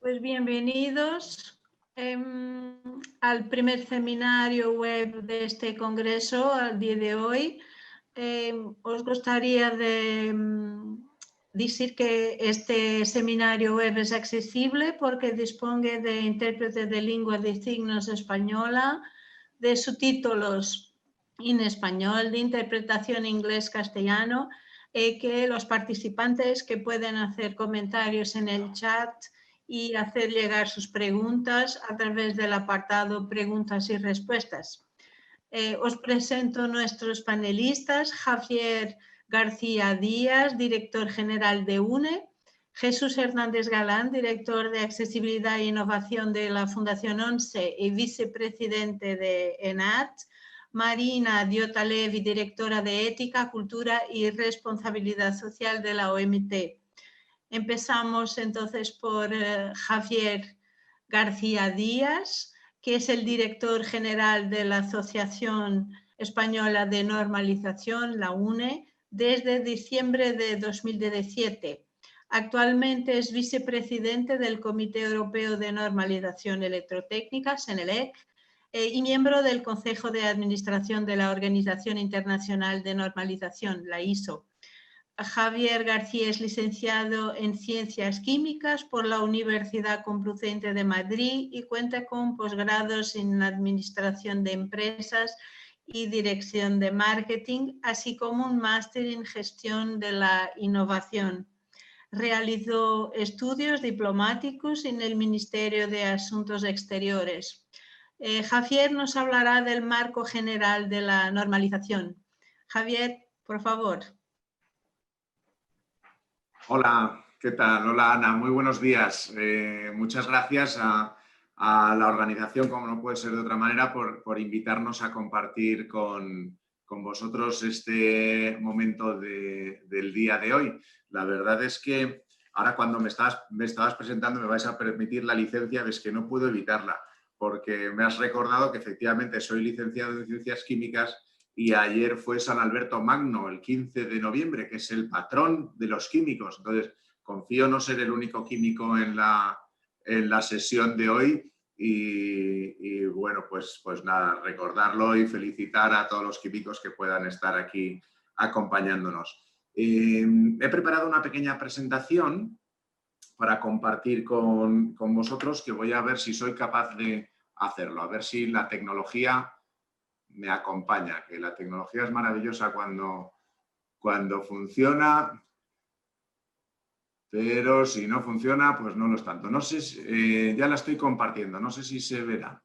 Pues bienvenidos al primer seminario web de este congreso, al día de hoy. Os gustaría decir que este seminario web es accesible porque dispone de intérprete de lengua de signos española, de subtítulos en español, de interpretación inglés-castellano, que los participantes que pueden hacer comentarios en el chat y hacer llegar sus preguntas a través del apartado preguntas y respuestas. Os presento nuestros panelistas: Javier García Díaz, director general de UNE; Jesús Hernández Galán, director de accesibilidad e innovación de la Fundación ONCE y vicepresidente de ENAT; Marina Diotalevi, directora de ética, cultura y responsabilidad social de la OMT. Empezamos entonces por Javier García Díaz, que es el director general de la Asociación Española de Normalización, la UNE, desde diciembre de 2017. Actualmente es vicepresidente del Comité Europeo de Normalización Electrotécnica, CENELEC, y miembro del Consejo de Administración de la Organización Internacional de Normalización, la ISO. Javier García es licenciado en Ciencias Químicas por la Universidad Complutense de Madrid y cuenta con posgrados en Administración de Empresas y Dirección de Marketing, así como un máster en Gestión de la Innovación. Realizó estudios diplomáticos en el Ministerio de Asuntos Exteriores. Javier nos hablará del marco general de la normalización. Javier, por favor. Hola, ¿qué tal? Hola, Ana, muy buenos días. Muchas gracias a la organización, como no puede ser de otra manera, por invitarnos a compartir con vosotros este momento del día de hoy. La verdad es que ahora cuando me estabas presentando me vais a permitir la licencia, ves que no puedo evitarla, porque me has recordado que efectivamente soy licenciado en Ciencias Químicas y ayer fue San Alberto Magno, el 15 de noviembre, que es el patrón de los químicos. Entonces, confío no ser el único químico en la sesión de hoy y bueno, pues nada, recordarlo y felicitar a todos los químicos que puedan estar aquí acompañándonos. He preparado una pequeña presentación para compartir con vosotros, que voy a ver si soy capaz de hacerlo, a ver si la tecnología me acompaña, que la tecnología es maravillosa cuando funciona, pero si no funciona, pues no lo es tanto. No sé, ya la estoy compartiendo, no sé si se verá.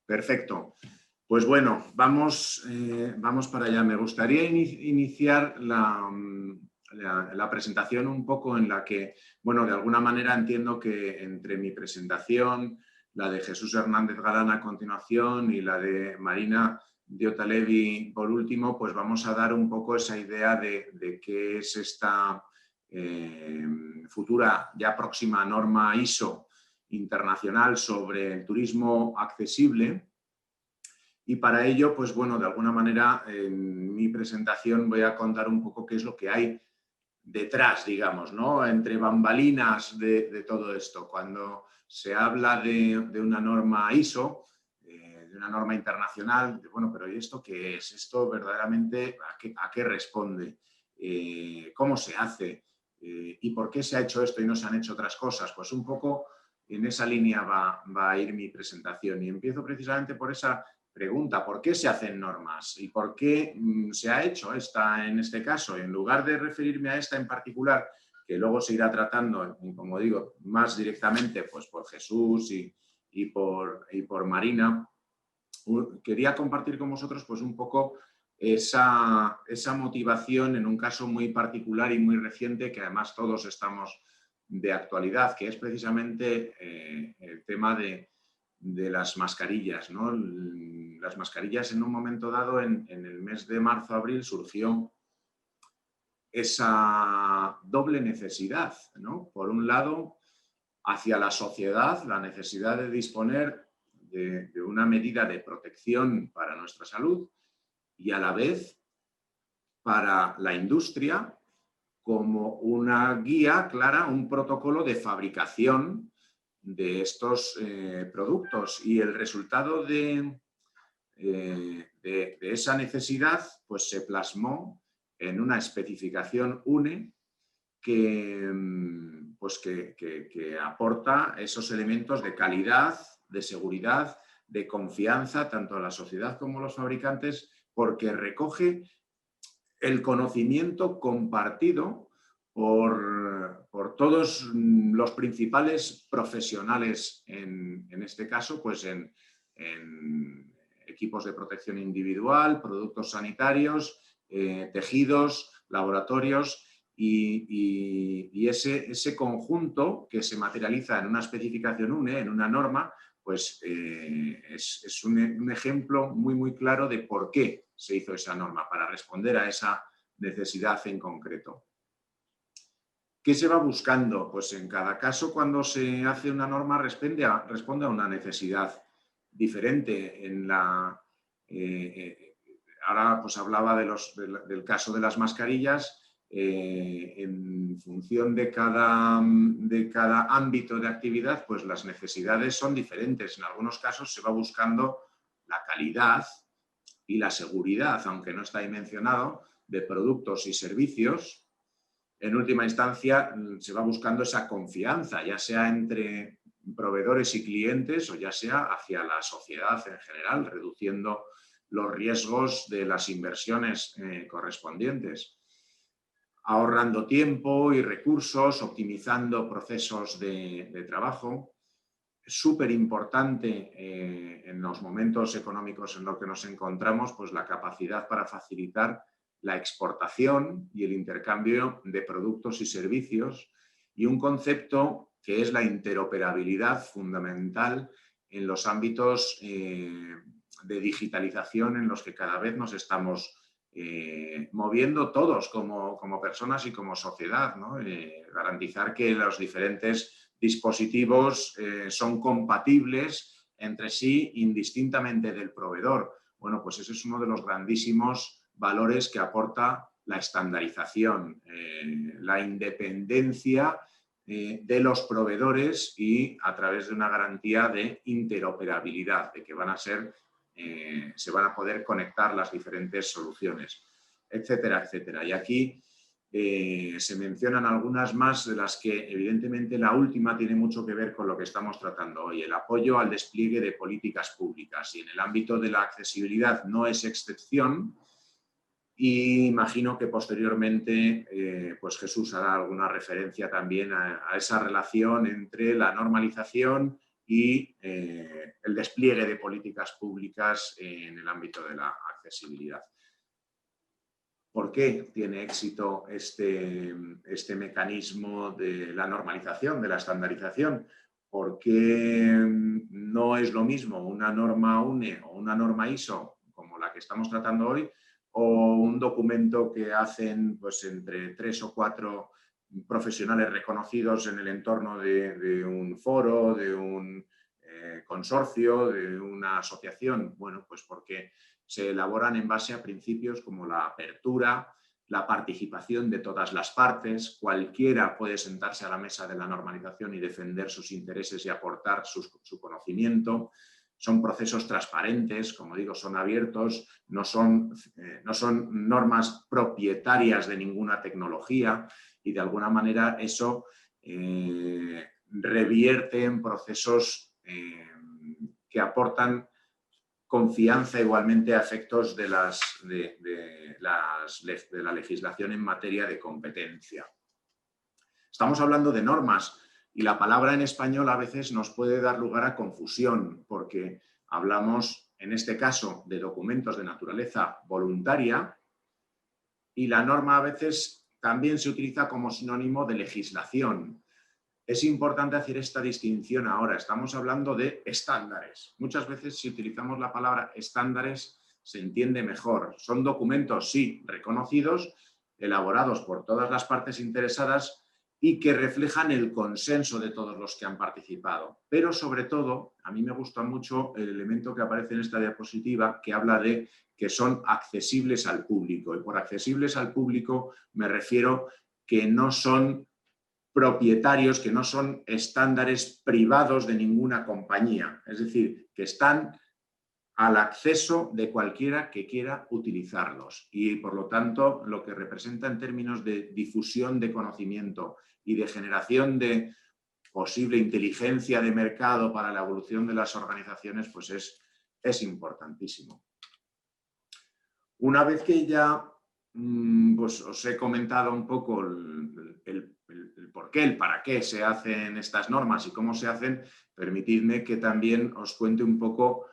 Perfecto. Pues bueno, vamos para allá. Me gustaría iniciar la presentación un poco en la que, bueno, de alguna manera entiendo que entre mi presentación, la de Jesús Hernández Galán a continuación y la de Marina Diotalevi por último, pues vamos a dar un poco esa idea de qué es esta futura, ya próxima norma ISO internacional sobre el turismo accesible. Y para ello, pues bueno, de alguna manera en mi presentación voy a contar un poco qué es lo que hay detrás, digamos, ¿no? Entre bambalinas de todo esto. Cuando se habla de una norma ISO, de una norma internacional, bueno, pero ¿y esto qué es? ¿Esto verdaderamente a qué responde? ¿Cómo se hace? ¿Y por qué se ha hecho esto y no se han hecho otras cosas? Pues un poco en esa línea va a ir mi presentación. Y empiezo precisamente por esa pregunta: ¿por qué se hacen normas? ¿Y por qué se ha hecho esta en este caso? En lugar de referirme a esta en particular, que luego se irá tratando, como digo, más directamente pues, por Jesús y por Marina, quería compartir con vosotros pues, un poco esa motivación en un caso muy particular y muy reciente, que además todos estamos de actualidad, que es precisamente el tema de las mascarillas, ¿no? Las mascarillas, en un momento dado, en el mes de marzo-abril, surgió esa doble necesidad, ¿no? Por un lado, hacia la sociedad, la necesidad de disponer de una medida de protección para nuestra salud, y a la vez para la industria, como una guía clara, un protocolo de fabricación de estos productos. Y el resultado de esa necesidad pues, se plasmó en una especificación UNE que aporta esos elementos de calidad, de seguridad, de confianza, tanto a la sociedad como a los fabricantes, porque recoge el conocimiento compartido por todos los principales profesionales, en este caso, pues en equipos de protección individual, productos sanitarios, tejidos, laboratorios, y ese conjunto que se materializa en una especificación UNE, en una norma, pues es un ejemplo muy, muy claro de por qué se hizo esa norma, para responder a esa necesidad en concreto. ¿Qué se va buscando? Pues en cada caso, cuando se hace una norma, responde a una necesidad diferente. Ahora pues hablaba del caso de las mascarillas. En función de cada ámbito de actividad, pues las necesidades son diferentes. En algunos casos se va buscando la calidad y la seguridad, aunque no está ahí mencionado, de productos y servicios. En última instancia, se va buscando esa confianza, ya sea entre proveedores y clientes o ya sea hacia la sociedad en general, reduciendo los riesgos de las inversiones correspondientes, ahorrando tiempo y recursos, optimizando procesos de trabajo. Es súper importante en los momentos económicos en los que nos encontramos, pues la capacidad para facilitar la exportación y el intercambio de productos y servicios, y un concepto que es la interoperabilidad fundamental en los ámbitos de digitalización en los que cada vez nos estamos moviendo todos como personas y como sociedad, ¿no? Garantizar que los diferentes dispositivos son compatibles entre sí indistintamente del proveedor. Bueno, pues ese es uno de los grandísimos valores que aporta la estandarización, la independencia de los proveedores, y a través de una garantía de interoperabilidad, de que se van a poder conectar las diferentes soluciones, etcétera, etcétera. Y aquí se mencionan algunas más, de las que evidentemente la última tiene mucho que ver con lo que estamos tratando hoy: el apoyo al despliegue de políticas públicas. Y en el ámbito de la accesibilidad no es excepción, y imagino que posteriormente pues Jesús hará alguna referencia también a esa relación entre la normalización y el despliegue de políticas públicas en el ámbito de la accesibilidad. ¿Por qué tiene éxito este mecanismo de la normalización, de la estandarización? Porque no es lo mismo una norma UNE o una norma ISO, como la que estamos tratando hoy, o un documento que hacen pues entre 3 o 4 profesionales reconocidos en el entorno de un foro, de un consorcio, de una asociación. Bueno, pues porque se elaboran en base a principios como la apertura, la participación de todas las partes. Cualquiera puede sentarse a la mesa de la normalización y defender sus intereses y aportar su conocimiento. Son procesos transparentes, como digo, son abiertos, no son normas propietarias de ninguna tecnología, y de alguna manera eso revierte en procesos que aportan confianza igualmente a efectos de la legislación en materia de competencia. Estamos hablando de normas, y la palabra en español a veces nos puede dar lugar a confusión, porque hablamos en este caso de documentos de naturaleza voluntaria, y la norma a veces también se utiliza como sinónimo de legislación. Es importante hacer esta distinción ahora. Estamos hablando de estándares. Muchas veces, si utilizamos la palabra estándares, se entiende mejor. Son documentos, sí, reconocidos, elaborados por todas las partes interesadas y que reflejan el consenso de todos los que han participado. Pero, sobre todo, a mí me gusta mucho el elemento que aparece en esta diapositiva, que habla de que son accesibles al público. Y por accesibles al público me refiero que no son propietarios, que no son estándares privados de ninguna compañía. Es decir, que están al acceso de cualquiera que quiera utilizarlos y, por lo tanto, lo que representa en términos de difusión de conocimiento y de generación de posible inteligencia de mercado para la evolución de las organizaciones, pues es importantísimo. Una vez que ya pues os he comentado un poco el por qué, el para qué se hacen estas normas y cómo se hacen, permitidme que también os cuente un poco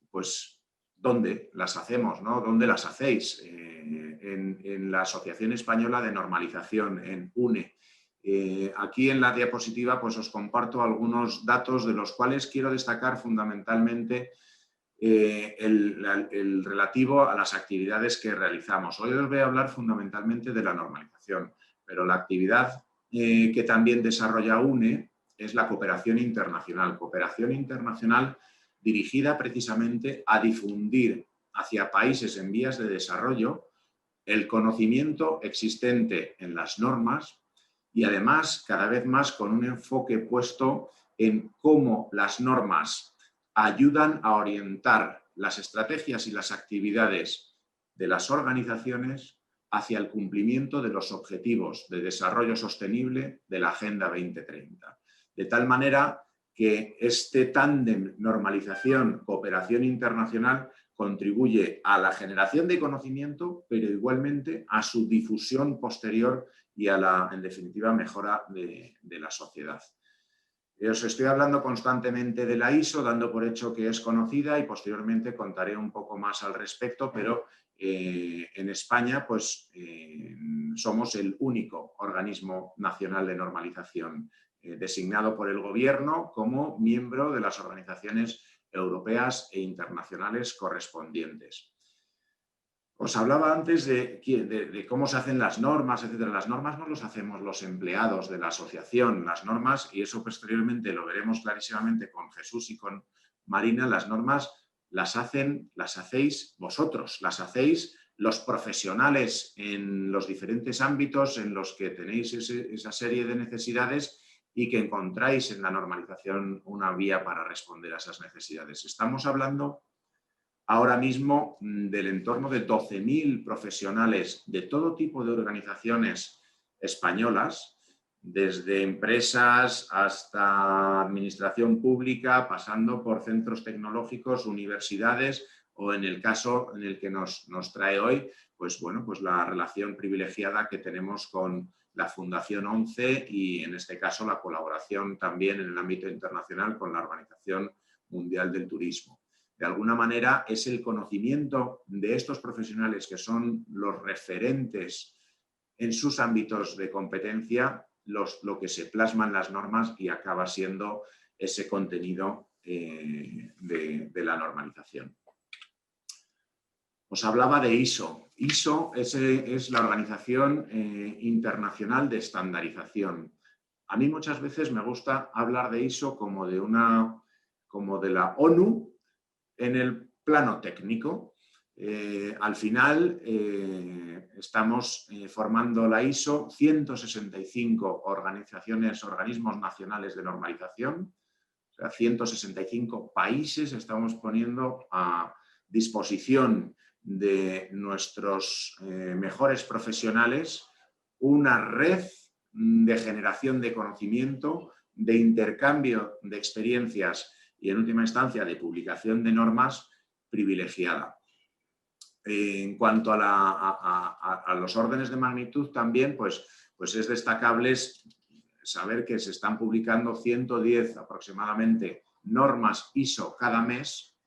pues dónde las hacemos, ¿no? ¿Dónde las hacéis? En la Asociación Española de Normalización, en UNE. Aquí en la diapositiva pues os comparto algunos datos de los cuales quiero destacar fundamentalmente el relativo a las actividades que realizamos. Hoy os voy a hablar fundamentalmente de la normalización, pero la actividad que también desarrolla UNE es la cooperación internacional dirigida precisamente a difundir hacia países en vías de desarrollo el conocimiento existente en las normas y además cada vez más con un enfoque puesto en cómo las normas ayudan a orientar las estrategias y las actividades de las organizaciones hacia el cumplimiento de los objetivos de desarrollo sostenible de la Agenda 2030. De tal manera que este tándem normalización-cooperación internacional contribuye a la generación de conocimiento, pero igualmente a su difusión posterior y a la, en definitiva, mejora de la sociedad. Os estoy hablando constantemente de la ISO, dando por hecho que es conocida y posteriormente contaré un poco más al respecto, pero en España pues, somos el único organismo nacional de normalización designado por el Gobierno como miembro de las organizaciones europeas e internacionales correspondientes. Os hablaba antes de cómo se hacen las normas, etc. Las normas no las hacemos los empleados de la asociación. Las normas, y eso posteriormente lo veremos clarísimamente con Jesús y con Marina, las normas las hacéis vosotros, las hacéis los profesionales en los diferentes ámbitos en los que tenéis esa serie de necesidades y que encontráis en la normalización una vía para responder a esas necesidades. Estamos hablando ahora mismo del entorno de 12.000 profesionales de todo tipo de organizaciones españolas, desde empresas hasta administración pública, pasando por centros tecnológicos, universidades o en el caso en el que nos trae hoy, pues bueno, pues la relación privilegiada que tenemos con la Fundación ONCE y en este caso la colaboración también en el ámbito internacional con la Organización Mundial del Turismo. De alguna manera es el conocimiento de estos profesionales que son los referentes en sus ámbitos de competencia lo que se plasma en las normas y acaba siendo ese contenido de la normalización. Os hablaba de ISO. ISO es la Organización Internacional de Estandarización. A mí muchas veces me gusta hablar de ISO como de la ONU en el plano técnico. Al final estamos formando la ISO 165 organismos nacionales de normalización, o sea, 165 países estamos poniendo a disposición de nuestros mejores profesionales una red de generación de conocimiento, de intercambio de experiencias y en última instancia de publicación de normas privilegiada. En cuanto a los órdenes de magnitud también, pues es destacable saber que se están publicando 110 aproximadamente normas ISO cada mes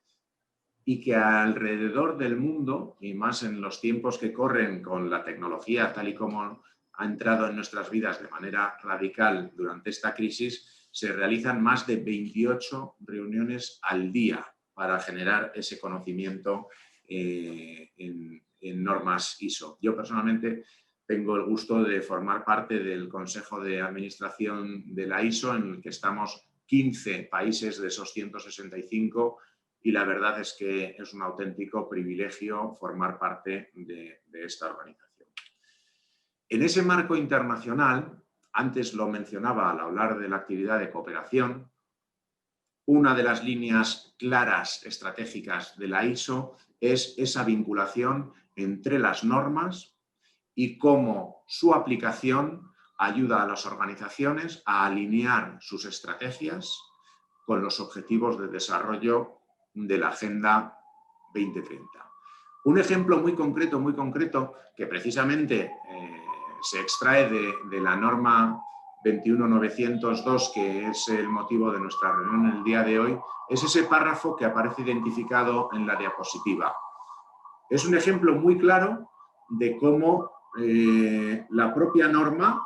y que alrededor del mundo, y más en los tiempos que corren con la tecnología tal y como ha entrado en nuestras vidas de manera radical durante esta crisis, se realizan más de 28 reuniones al día para generar ese conocimiento en normas ISO. Yo personalmente tengo el gusto de formar parte del Consejo de Administración de la ISO, en el que estamos 15 países de esos 165 y la verdad es que es un auténtico privilegio formar parte de esta organización. En ese marco internacional, antes lo mencionaba al hablar de la actividad de cooperación, una de las líneas claras estratégicas de la ISO es esa vinculación entre las normas y cómo su aplicación ayuda a las organizaciones a alinear sus estrategias con los objetivos de desarrollo de la Agenda 2030. Un ejemplo muy concreto, que precisamente se extrae de la norma 21902, que es el motivo de nuestra reunión en el día de hoy, es ese párrafo que aparece identificado en la diapositiva. Es un ejemplo muy claro de cómo la propia norma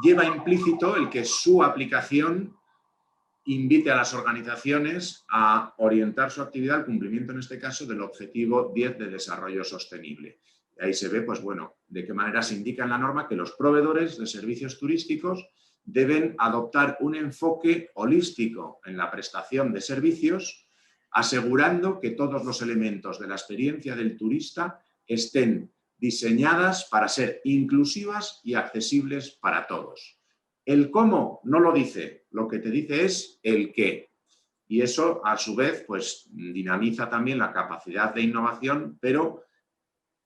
lleva implícito el que su aplicación invite a las organizaciones a orientar su actividad al cumplimiento, en este caso, del objetivo 10 de desarrollo sostenible. Y ahí se ve, pues bueno, de qué manera se indica en la norma que los proveedores de servicios turísticos deben adoptar un enfoque holístico en la prestación de servicios, asegurando que todos los elementos de la experiencia del turista estén diseñadas para ser inclusivas y accesibles para todos. El cómo no lo dice, lo que te dice es el qué. Y eso, a su vez, pues dinamiza también la capacidad de innovación, pero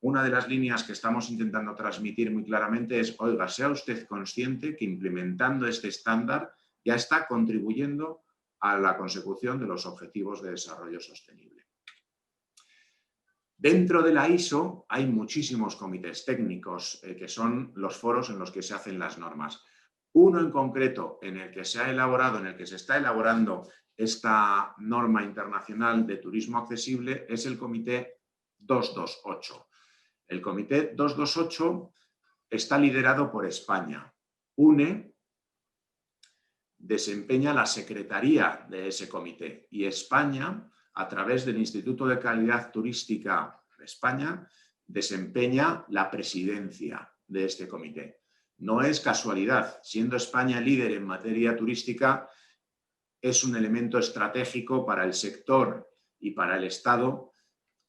una de las líneas que estamos intentando transmitir muy claramente es, oiga, sea usted consciente que implementando este estándar ya está contribuyendo a la consecución de los objetivos de desarrollo sostenible. Dentro de la ISO hay muchísimos comités técnicos, que son los foros en los que se hacen las normas. Uno en concreto en el que se ha elaborado, en el que se está elaborando esta norma internacional de turismo accesible es el Comité 228. El Comité 228 está liderado por España. UNE desempeña la secretaría de ese comité y España, a través del Instituto de Calidad Turística de España, desempeña la presidencia de este comité. No es casualidad, siendo España líder en materia turística, es un elemento estratégico para el sector y para el Estado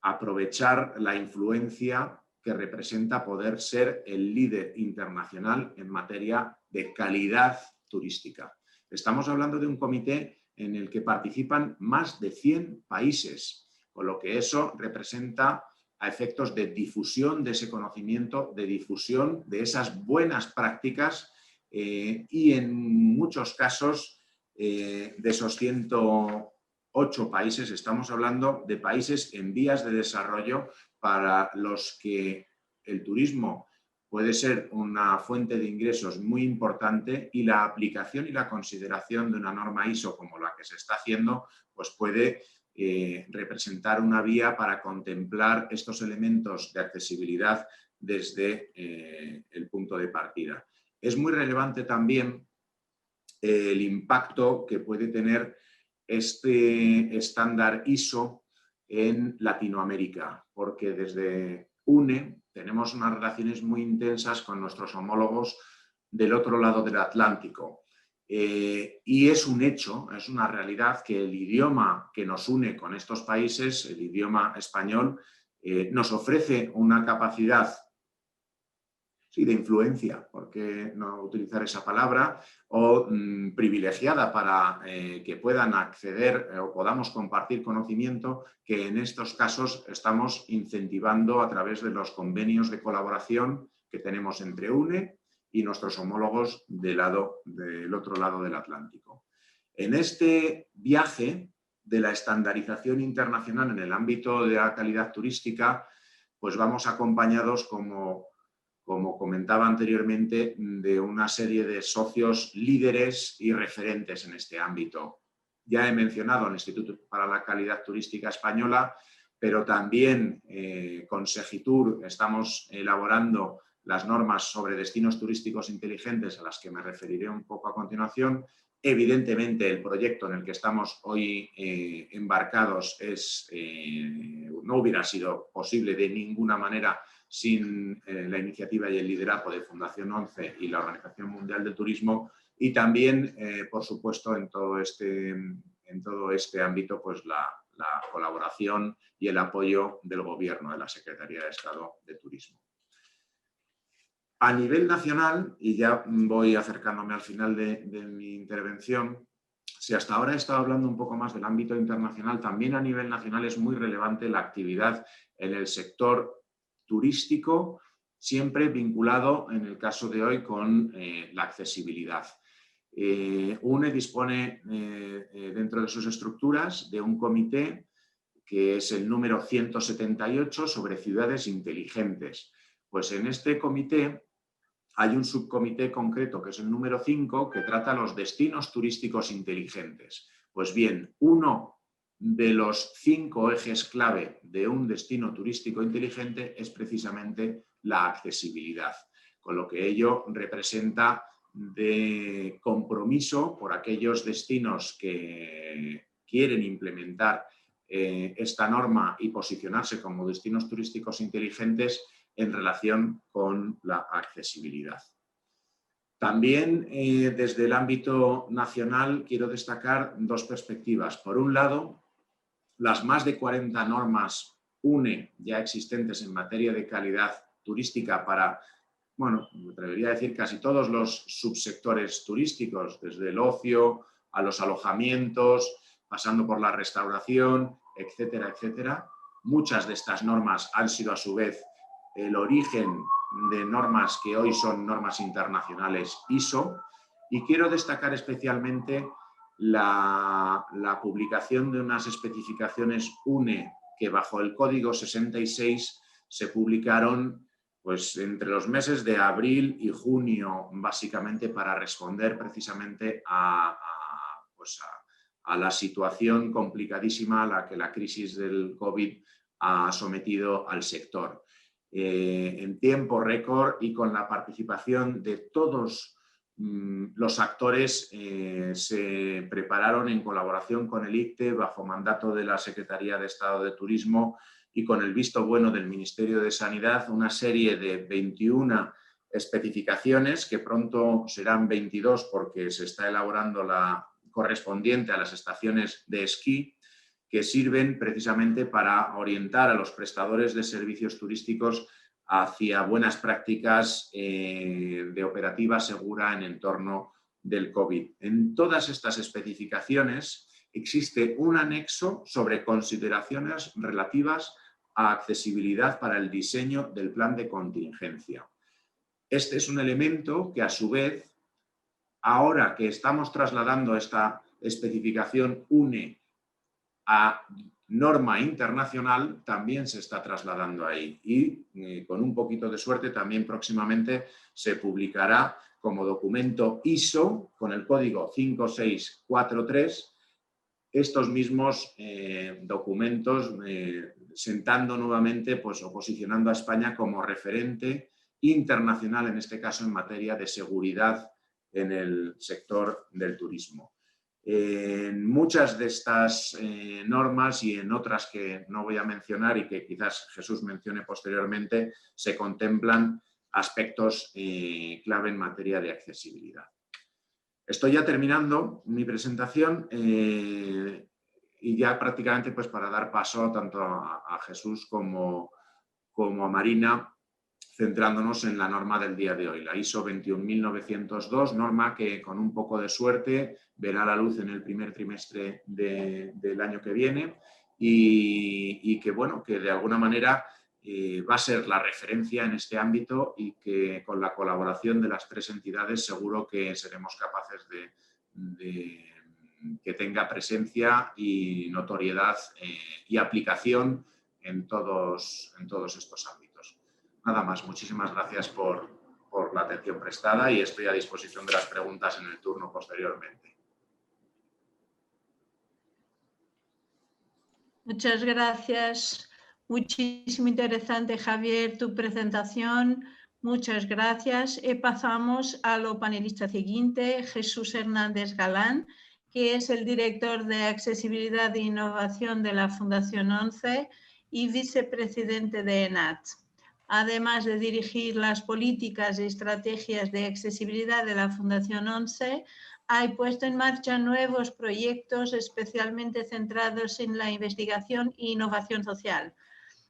aprovechar la influencia que representa poder ser el líder internacional en materia de calidad turística. Estamos hablando de un comité en el que participan más de 100 países, con lo que eso representa a efectos de difusión de ese conocimiento, de difusión de esas buenas prácticas y en muchos casos de esos 108 países estamos hablando de países en vías de desarrollo para los que el turismo puede ser una fuente de ingresos muy importante y la aplicación y la consideración de una norma ISO como la que se está haciendo pues puede representar una vía para contemplar estos elementos de accesibilidad desde el punto de partida. Es muy relevante también el impacto que puede tener este estándar ISO en Latinoamérica, porque desde UNE tenemos unas relaciones muy intensas con nuestros homólogos del otro lado del Atlántico. Y es un hecho, es una realidad que el idioma que nos une con estos países, el idioma español, nos ofrece una capacidad de influencia, ¿por qué no utilizar esa palabra? O privilegiada para que puedan acceder o podamos compartir conocimiento que en estos casos estamos incentivando a través de los convenios de colaboración que tenemos entre UNE y nuestros homólogos del otro lado del Atlántico. En este viaje de la estandarización internacional en el ámbito de la calidad turística, pues vamos acompañados, como comentaba anteriormente, de una serie de socios líderes y referentes en este ámbito. Ya he mencionado el Instituto para la Calidad Turística Española, pero también con Segitur estamos elaborando las normas sobre destinos turísticos inteligentes a las que me referiré un poco a continuación. Evidentemente, el proyecto en el que estamos hoy embarcados no hubiera sido posible de ninguna manera sin la iniciativa y el liderazgo de Fundación 11 y la Organización Mundial del Turismo, y también, por supuesto, en todo este ámbito, pues la colaboración y el apoyo del Gobierno, de la Secretaría de Estado de Turismo. A nivel nacional, y ya voy acercándome al final de mi intervención, si hasta ahora he estado hablando un poco más del ámbito internacional, también a nivel nacional es muy relevante la actividad en el sector turístico, siempre vinculado, en el caso de hoy, con la accesibilidad. UNE dispone dentro de sus estructuras de un comité que es el número 178 sobre ciudades inteligentes. Pues en este comité hay un subcomité concreto, que es el número 5, que trata los destinos turísticos inteligentes. Pues bien, uno de los 5 ejes clave de un destino turístico inteligente es precisamente la accesibilidad, con lo que ello representa de compromiso por aquellos destinos que quieren implementar esta norma y posicionarse como destinos turísticos inteligentes en relación con la accesibilidad. También desde el ámbito nacional quiero destacar dos perspectivas. Por un lado, las más de 40 normas UNE ya existentes en materia de calidad turística para, bueno, me atrevería a decir casi todos los subsectores turísticos, desde el ocio a los alojamientos, pasando por la restauración, etcétera, etcétera. Muchas de estas normas han sido a su vez el origen de normas que hoy son normas internacionales ISO, y quiero destacar especialmente la publicación de unas especificaciones UNE que bajo el código 66 se publicaron pues, entre los meses de abril y junio, básicamente para responder precisamente a la situación complicadísima a la que la crisis del COVID ha sometido al sector. En tiempo récord y con la participación de todos los actores, se prepararon en colaboración con el ICTE, bajo mandato de la Secretaría de Estado de Turismo y con el visto bueno del Ministerio de Sanidad, una serie de 21 especificaciones, que pronto serán 22 porque se está elaborando la correspondiente a las estaciones de esquí, que sirven precisamente para orientar a los prestadores de servicios turísticos hacia buenas prácticas de operativa segura en entorno del COVID. En todas estas especificaciones existe un anexo sobre consideraciones relativas a accesibilidad para el diseño del plan de contingencia. Este es un elemento que, a su vez, ahora que estamos trasladando esta especificación UNE a norma internacional, también se está trasladando ahí, y con un poquito de suerte también próximamente se publicará como documento ISO con el código 5643 estos mismos documentos, sentando nuevamente pues, o posicionando a España como referente internacional, en este caso en materia de seguridad en el sector del turismo. En muchas de estas normas y en otras que no voy a mencionar y que quizás Jesús mencione posteriormente, se contemplan aspectos clave en materia de accesibilidad. Estoy ya terminando mi presentación y ya prácticamente pues, para dar paso tanto a Jesús como a Marina, centrándonos en la norma del día de hoy, la ISO 21902, norma que con un poco de suerte verá la luz en el primer trimestre del año que viene y que, bueno, que de alguna manera va a ser la referencia en este ámbito y que con la colaboración de las tres entidades seguro que seremos capaces de que tenga presencia y notoriedad y aplicación en todos estos ámbitos. Nada más, muchísimas gracias por la atención prestada y estoy a disposición de las preguntas en el turno posteriormente. Muchas gracias. Muchísimo interesante, Javier, tu presentación. Muchas gracias. Pasamos a lo panelista siguiente, Jesús Hernández Galán, que es el director de Accesibilidad e Innovación de la Fundación ONCE y vicepresidente de ENAT. Además de dirigir las políticas y estrategias de accesibilidad de la Fundación ONCE, ha puesto en marcha nuevos proyectos especialmente centrados en la investigación e innovación social.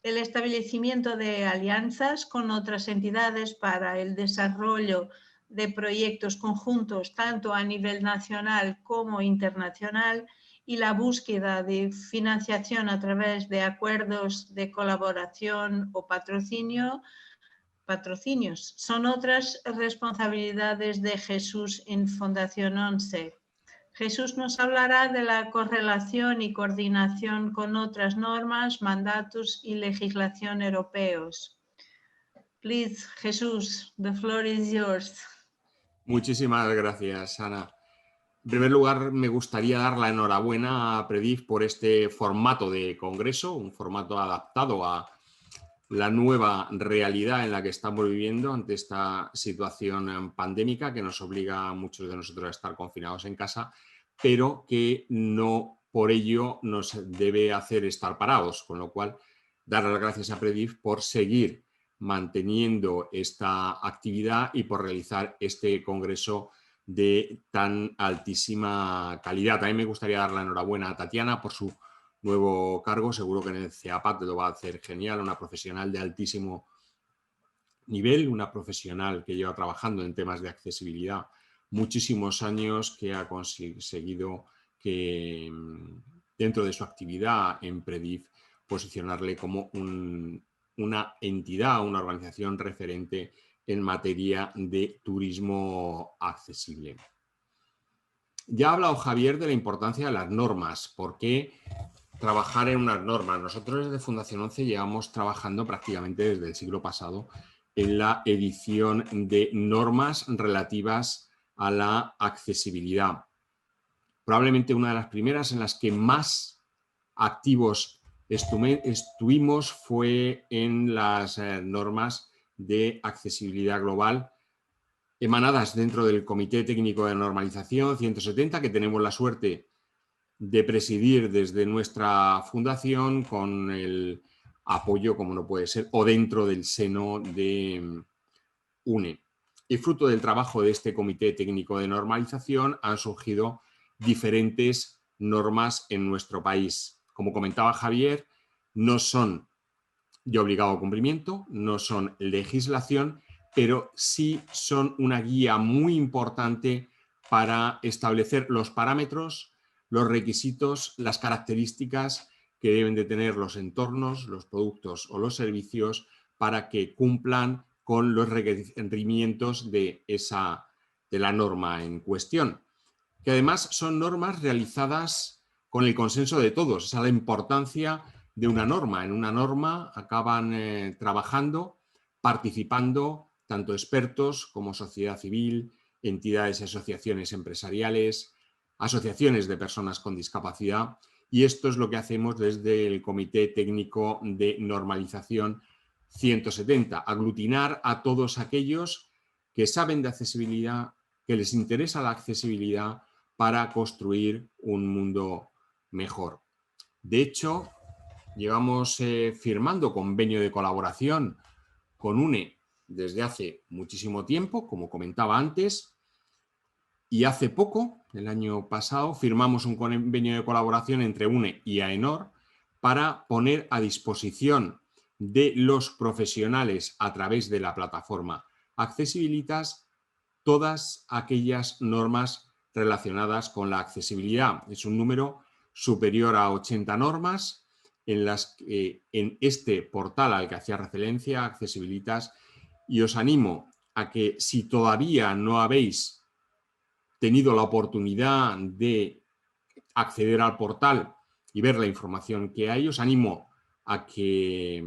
el establecimiento de alianzas con otras entidades para el desarrollo de proyectos conjuntos tanto a nivel nacional como internacional y la búsqueda de financiación a través de acuerdos de colaboración o patrocinios. Son otras responsabilidades de Jesús en Fundación ONCE. Jesús nos hablará de la correlación y coordinación con otras normas, mandatos y legislación europeos. Please, Jesús, the floor is yours. Muchísimas gracias, Ana. En primer lugar, me gustaría dar la enhorabuena a Predif por este formato de congreso, un formato adaptado a la nueva realidad en la que estamos viviendo ante esta situación pandémica que nos obliga a muchos de nosotros a estar confinados en casa, pero que no por ello nos debe hacer estar parados, con lo cual dar las gracias a Predif por seguir manteniendo esta actividad y por realizar este congreso de tan altísima calidad. También me gustaría dar la enhorabuena a Tatiana por su nuevo cargo, seguro que en el CEAPAT lo va a hacer genial, una profesional de altísimo nivel, una profesional que lleva trabajando en temas de accesibilidad muchísimos años, que ha conseguido que dentro de su actividad en Predif posicionarle como una entidad, una organización referente en materia de turismo accesible. Ya ha hablado Javier de la importancia de las normas. ¿Por qué trabajar en unas normas? Nosotros desde Fundación ONCE llevamos trabajando prácticamente desde el siglo pasado en la edición de normas relativas a la accesibilidad. Probablemente una de las primeras en las que más activos estuvimos fue en las normas de accesibilidad global emanadas dentro del Comité Técnico de Normalización 170, que tenemos la suerte de presidir desde nuestra fundación con el apoyo, como no puede ser, o dentro del seno de UNE. Y fruto del trabajo de este Comité Técnico de Normalización han surgido diferentes normas en nuestro país. Como comentaba Javier, no son de obligado cumplimiento, no son legislación, pero sí son una guía muy importante para establecer los parámetros, los requisitos, las características que deben de tener los entornos, los productos o los servicios para que cumplan con los requerimientos de la norma en cuestión. Que además son normas realizadas con el consenso de todos. Esa es la importancia de una norma. En una norma acaban trabajando, participando tanto expertos como sociedad civil, entidades y asociaciones empresariales, asociaciones de personas con discapacidad, y esto es lo que hacemos desde el Comité Técnico de Normalización 170, aglutinar a todos aquellos que saben de accesibilidad, que les interesa la accesibilidad para construir un mundo mejor. De hecho, llevamos firmando convenio de colaboración con UNE desde hace muchísimo tiempo, como comentaba antes, y hace poco, el año pasado, firmamos un convenio de colaboración entre UNE y AENOR para poner a disposición de los profesionales a través de la plataforma Accesibilitas todas aquellas normas relacionadas con la accesibilidad. Es un número superior a 80 normas en las que en este portal al que hacía referencia, Accesibilitas, y os animo a que si todavía no habéis tenido la oportunidad de acceder al portal y ver la información que hay, os animo a que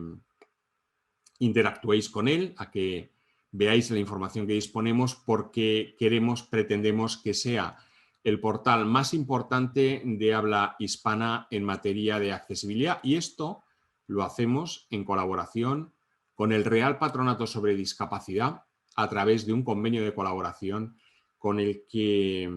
interactuéis con él, a que veáis la información que disponemos, porque pretendemos que sea el portal más importante de habla hispana en materia de accesibilidad, y esto lo hacemos en colaboración con el Real Patronato sobre Discapacidad a través de un convenio de colaboración con el que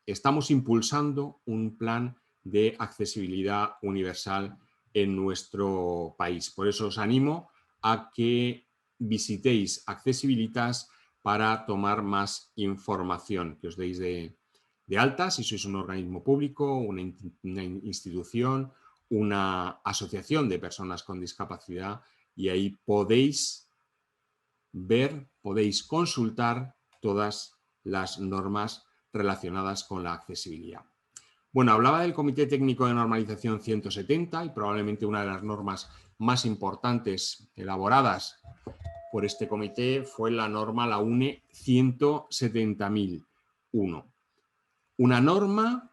estamos impulsando un plan de accesibilidad universal en nuestro país. Por eso os animo a que visitéis Accesibilitas para tomar más información, que os deis de alta si sois un organismo público, una institución una asociación de personas con discapacidad y ahí podéis ver, podéis consultar todas las normas relacionadas con la accesibilidad. Bueno, hablaba del Comité Técnico de Normalización 170 y probablemente una de las normas más importantes elaboradas por este comité fue la norma, la UNE 170.001. Una norma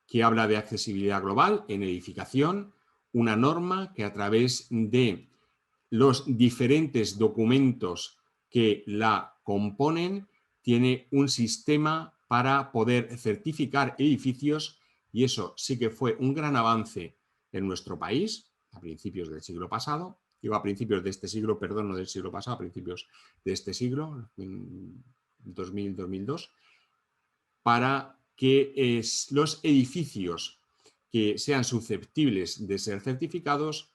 que habla de accesibilidad global en edificación, una norma que a través de los diferentes documentos que la componen tiene un sistema para poder certificar edificios y eso sí que fue un gran avance en nuestro país a principios del siglo pasado, digo a principios de este siglo, perdón, no del siglo pasado, a principios de este siglo, en 2000-2002, para que los edificios que sean susceptibles de ser certificados,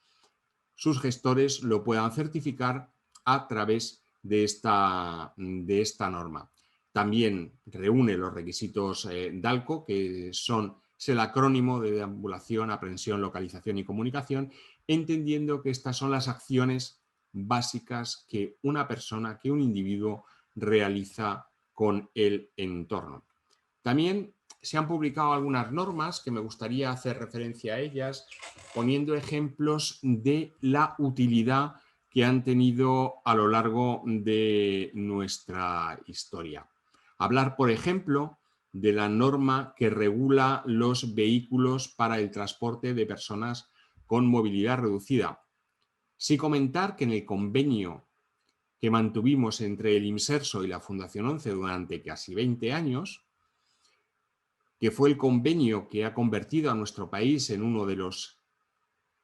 sus gestores lo puedan certificar a través de esta norma. También reúne los requisitos DALCO, que es el acrónimo de deambulación, aprehensión, localización y comunicación, entendiendo que estas son las acciones básicas que una persona, que un individuo realiza con el entorno. También se han publicado algunas normas que me gustaría hacer referencia a ellas, poniendo ejemplos de la utilidad que han tenido a lo largo de nuestra historia. Hablar, por ejemplo, de la norma que regula los vehículos para el transporte de personas con movilidad reducida. Sí comentar que en el convenio que mantuvimos entre el IMSERSO y la Fundación ONCE durante casi 20 años, que fue el convenio que ha convertido a nuestro país en uno de los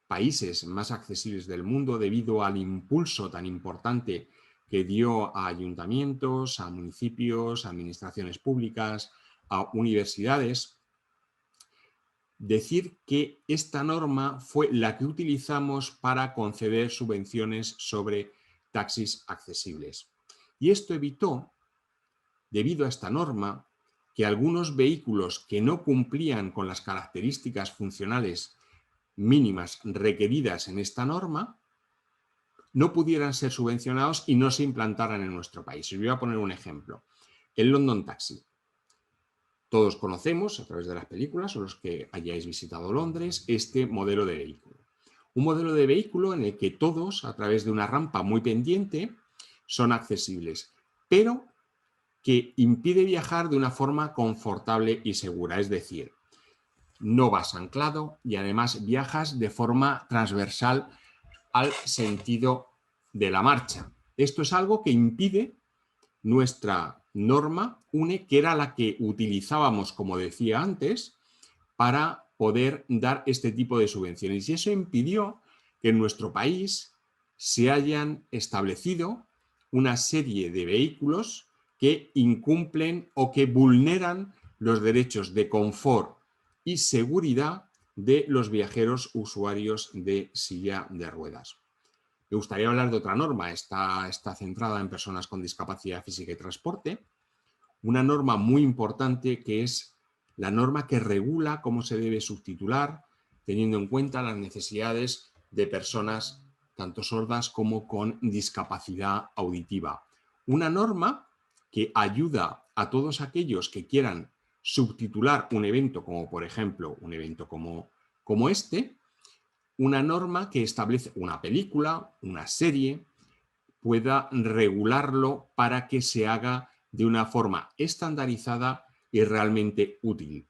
países más accesibles del mundo debido al impulso tan importante que dio a ayuntamientos, a municipios, a administraciones públicas, a universidades. Decir que esta norma fue la que utilizamos para conceder subvenciones sobre taxis accesibles. Y esto evitó, debido a esta norma, que algunos vehículos que no cumplían con las características funcionales mínimas requeridas en esta norma no pudieran ser subvencionados y no se implantaran en nuestro país. Os voy a poner un ejemplo. El London Taxi. Todos conocemos, a través de las películas, o los que hayáis visitado Londres, este modelo de vehículo. Un modelo de vehículo en el que todos, a través de una rampa muy pendiente, son accesibles, pero que impide viajar de una forma confortable y segura, es decir, no vas anclado y además viajas de forma transversal al sentido de la marcha. Esto es algo que impide nuestra norma UNE, que era la que utilizábamos, como decía antes, para poder dar este tipo de subvenciones. Y eso impidió que en nuestro país se hayan establecido una serie de vehículos que incumplen o que vulneran los derechos de confort y seguridad de los viajeros usuarios de silla de ruedas. Me gustaría hablar de otra norma, está centrada en personas con discapacidad física y transporte, una norma muy importante que es la norma que regula cómo se debe subtitular, teniendo en cuenta las necesidades de personas tanto sordas como con discapacidad auditiva. Una norma que ayuda a todos aquellos que quieran subtitular un evento, como por ejemplo un evento como este, una norma que establece una película, una serie, pueda regularlo para que se haga de una forma estandarizada y realmente útil.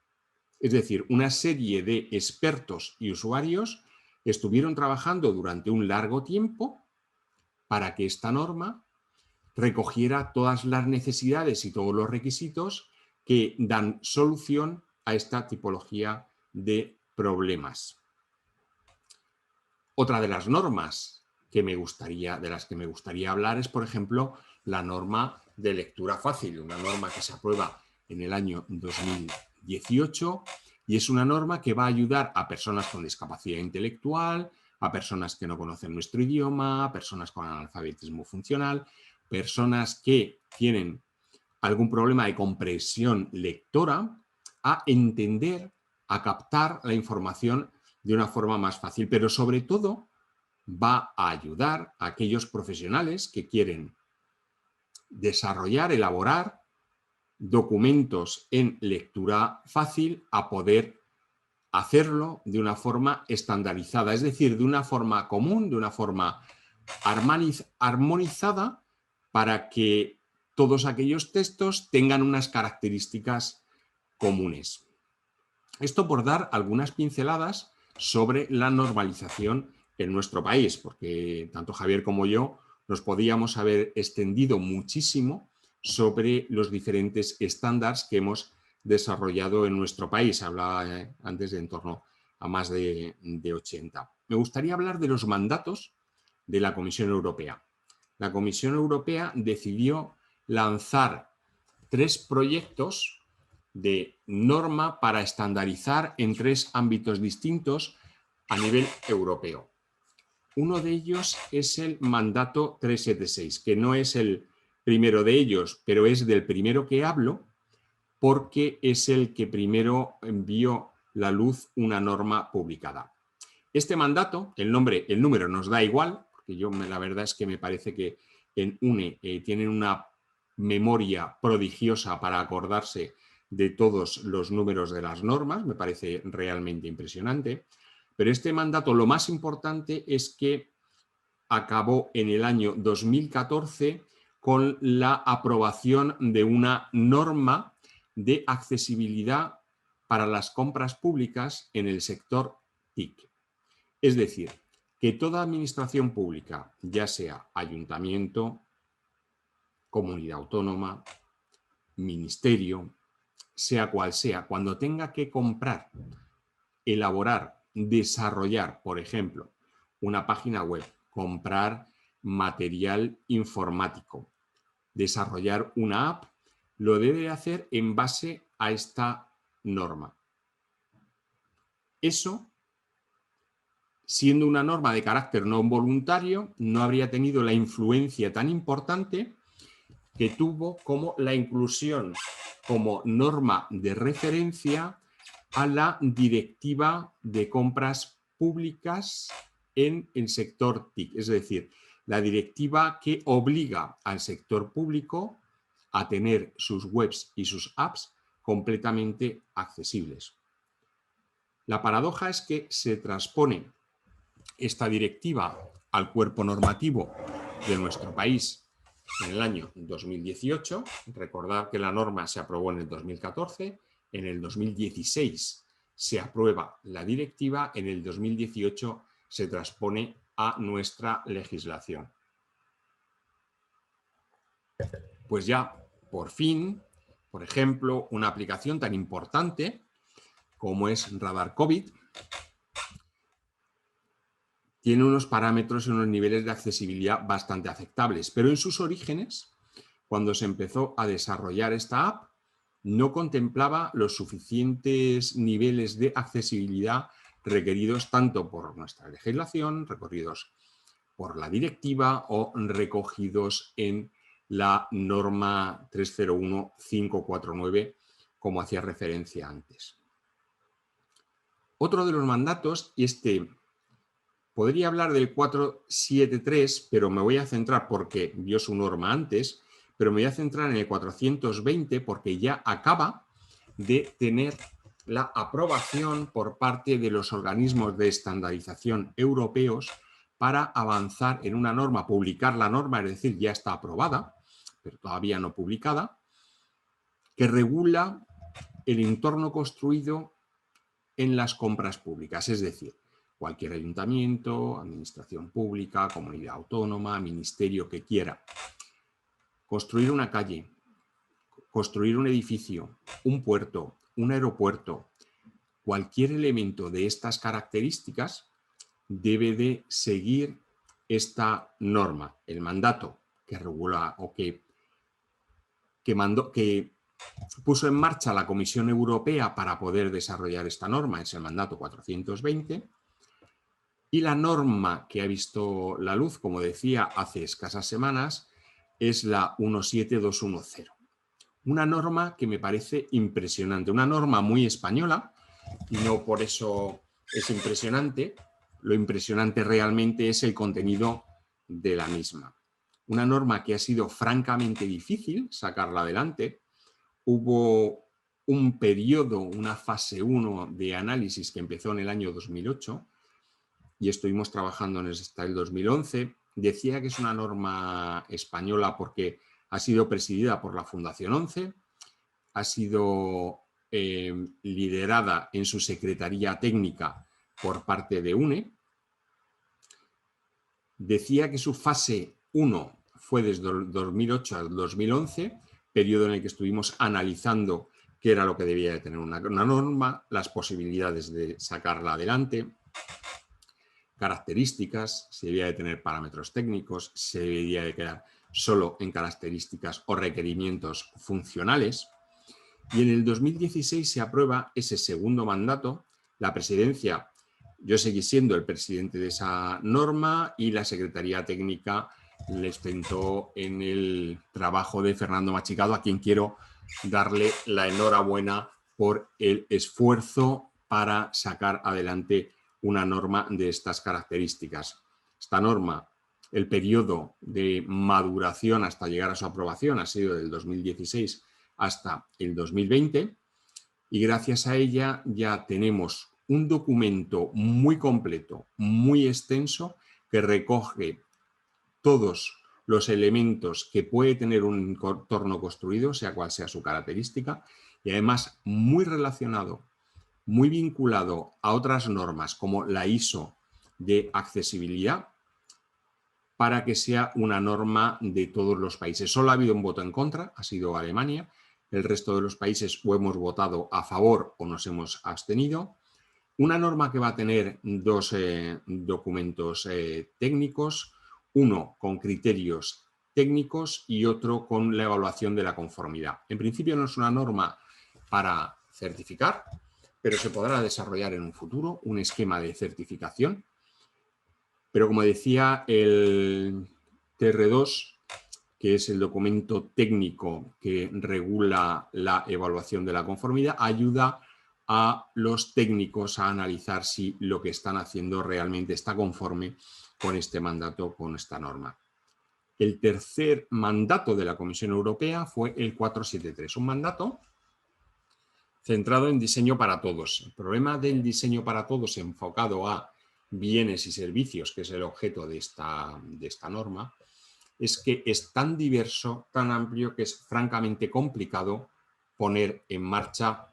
Es decir, una serie de expertos y usuarios estuvieron trabajando durante un largo tiempo para que esta norma recogiera todas las necesidades y todos los requisitos que dan solución a esta tipología de problemas. Otra de las normas de las que me gustaría hablar es, por ejemplo, la norma de lectura fácil, una norma que se aprueba en el año 2018 y es una norma que va a ayudar a personas con discapacidad intelectual, a personas que no conocen nuestro idioma, a personas con analfabetismo funcional, personas que tienen algún problema de comprensión lectora, a entender, a captar la información de una forma más fácil, pero sobre todo va a ayudar a aquellos profesionales que quieren desarrollar, elaborar documentos en lectura fácil a poder hacerlo de una forma estandarizada, es decir, de una forma común, de una forma armonizada, para que todos aquellos textos tengan unas características comunes. Esto por dar algunas pinceladas sobre la normalización en nuestro país, porque tanto Javier como yo nos podíamos haber extendido muchísimo sobre los diferentes estándares que hemos desarrollado en nuestro país. Hablaba antes de en torno a más de 80. Me gustaría hablar de los mandatos de la Comisión Europea. La Comisión Europea decidió lanzar 3 proyectos de norma para estandarizar en 3 ámbitos distintos a nivel europeo. Uno de ellos es el mandato 376, que no es el primero de ellos, pero es del primero que hablo, porque es el que primero envió la luz una norma publicada. Este mandato, el número nos da igual, porque la verdad es que me parece que en UNE tienen una memoria prodigiosa para acordarse de todos los números de las normas, me parece realmente impresionante, pero este mandato lo más importante es que acabó en el año 2014 con la aprobación de una norma de accesibilidad para las compras públicas en el sector TIC. Es decir, que toda administración pública, ya sea ayuntamiento, comunidad autónoma, ministerio, sea cual sea, cuando tenga que comprar, elaborar, desarrollar, por ejemplo, una página web, comprar material informático, desarrollar una app, lo debe hacer en base a esta norma. Eso, siendo una norma de carácter no voluntario, no habría tenido la influencia tan importante que tuvo como la inclusión como norma de referencia a la Directiva de Compras Públicas en el sector TIC, es decir, la directiva que obliga al sector público a tener sus webs y sus apps completamente accesibles. La paradoja es que se transpone esta directiva al cuerpo normativo de nuestro país en el año 2018. Recordad que la norma se aprobó en el 2014, en el 2016 se aprueba la directiva, en el 2018 se transpone a nuestra legislación. Pues ya, por fin, por ejemplo, una aplicación tan importante como es Radar COVID tiene unos parámetros y unos niveles de accesibilidad bastante aceptables, pero en sus orígenes, cuando se empezó a desarrollar esta app, no contemplaba los suficientes niveles de accesibilidad requeridos tanto por nuestra legislación, recorridos por la directiva o recogidos en la norma 301-549, como hacía referencia antes. Otro de los mandatos, y podría hablar del 473, pero me voy a centrar porque vio su norma antes, pero me voy a centrar en el 420 porque ya acaba de tener la aprobación por parte de los organismos de estandarización europeos para avanzar en una norma, publicar la norma, es decir, ya está aprobada, pero todavía no publicada, que regula el entorno construido en las compras públicas, es decir, cualquier ayuntamiento, administración pública, comunidad autónoma, ministerio que quiera construir una calle, construir un edificio, un puerto, un aeropuerto, cualquier elemento de estas características debe de seguir esta norma, el mandato que regula o que puso en marcha la Comisión Europea para poder desarrollar esta norma, es el mandato 420, y la norma que ha visto la luz, como decía, hace escasas semanas, es la 17210. Una norma que me parece impresionante, una norma muy española, y no por eso es impresionante. Lo impresionante realmente es el contenido de la misma. Una norma que ha sido francamente difícil sacarla adelante. Hubo un periodo, una fase 1 de análisis que empezó en el año 2008 y estuvimos trabajando en hasta el 2011. Decía que es una norma española porque ha sido presidida por la Fundación 11, ha sido liderada en su secretaría técnica por parte de UNE. Decía que su fase 1 fue desde el 2008 al 2011, periodo en el que estuvimos analizando qué era lo que debía de tener una norma, las posibilidades de sacarla adelante, características, si debía de tener parámetros técnicos, si debía de quedar solo en características o requerimientos funcionales. Y en el 2016 se aprueba ese segundo mandato. La presidencia, yo seguí siendo el presidente de esa norma y la Secretaría Técnica le ostentó en el trabajo de Fernando Machicado, a quien quiero darle la enhorabuena por el esfuerzo para sacar adelante una norma de estas características. Esta norma, el periodo de maduración hasta llegar a su aprobación ha sido del 2016 hasta el 2020 y gracias a ella ya tenemos un documento muy completo, muy extenso, que recoge todos los elementos que puede tener un entorno construido, sea cual sea su característica, y además muy relacionado, muy vinculado a otras normas como la ISO de accesibilidad, para que sea una norma de todos los países. Solo ha habido un voto en contra, ha sido Alemania. El resto de los países o hemos votado a favor o nos hemos abstenido. Una norma que va a tener dos documentos técnicos, uno con criterios técnicos y otro con la evaluación de la conformidad. En principio no es una norma para certificar, pero se podrá desarrollar en un futuro un esquema de certificación. Pero como decía, el TR2, que es el documento técnico que regula la evaluación de la conformidad, ayuda a los técnicos a analizar si lo que están haciendo realmente está conforme con este mandato, con esta norma. El tercer mandato de la Comisión Europea fue el 473, un mandato centrado en diseño para todos. El problema del diseño para todos enfocado a bienes y servicios, que es el objeto de esta norma, es que es tan diverso, tan amplio, que es francamente complicado poner en marcha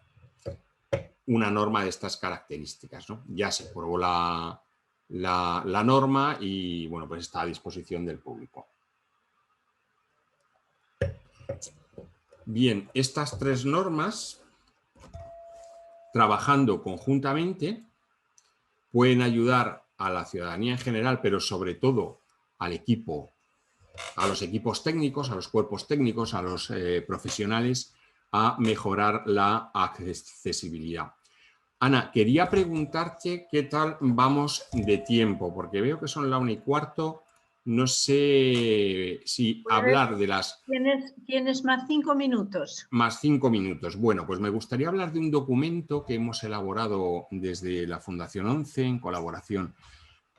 una norma de estas características, ¿no? Ya se aprobó la norma y bueno, pues está a disposición del público. Bien, estas tres normas, trabajando conjuntamente, pueden ayudar a la ciudadanía en general, pero sobre todo al equipo, a los equipos técnicos, a los cuerpos técnicos, a los profesionales, a mejorar la accesibilidad. Ana, quería preguntarte qué tal vamos de tiempo, porque veo que son la 1:15. No sé si hablar de las... Tienes más 5 minutos. Más 5 minutos. Bueno, pues me gustaría hablar de un documento que hemos elaborado desde la Fundación 11 en colaboración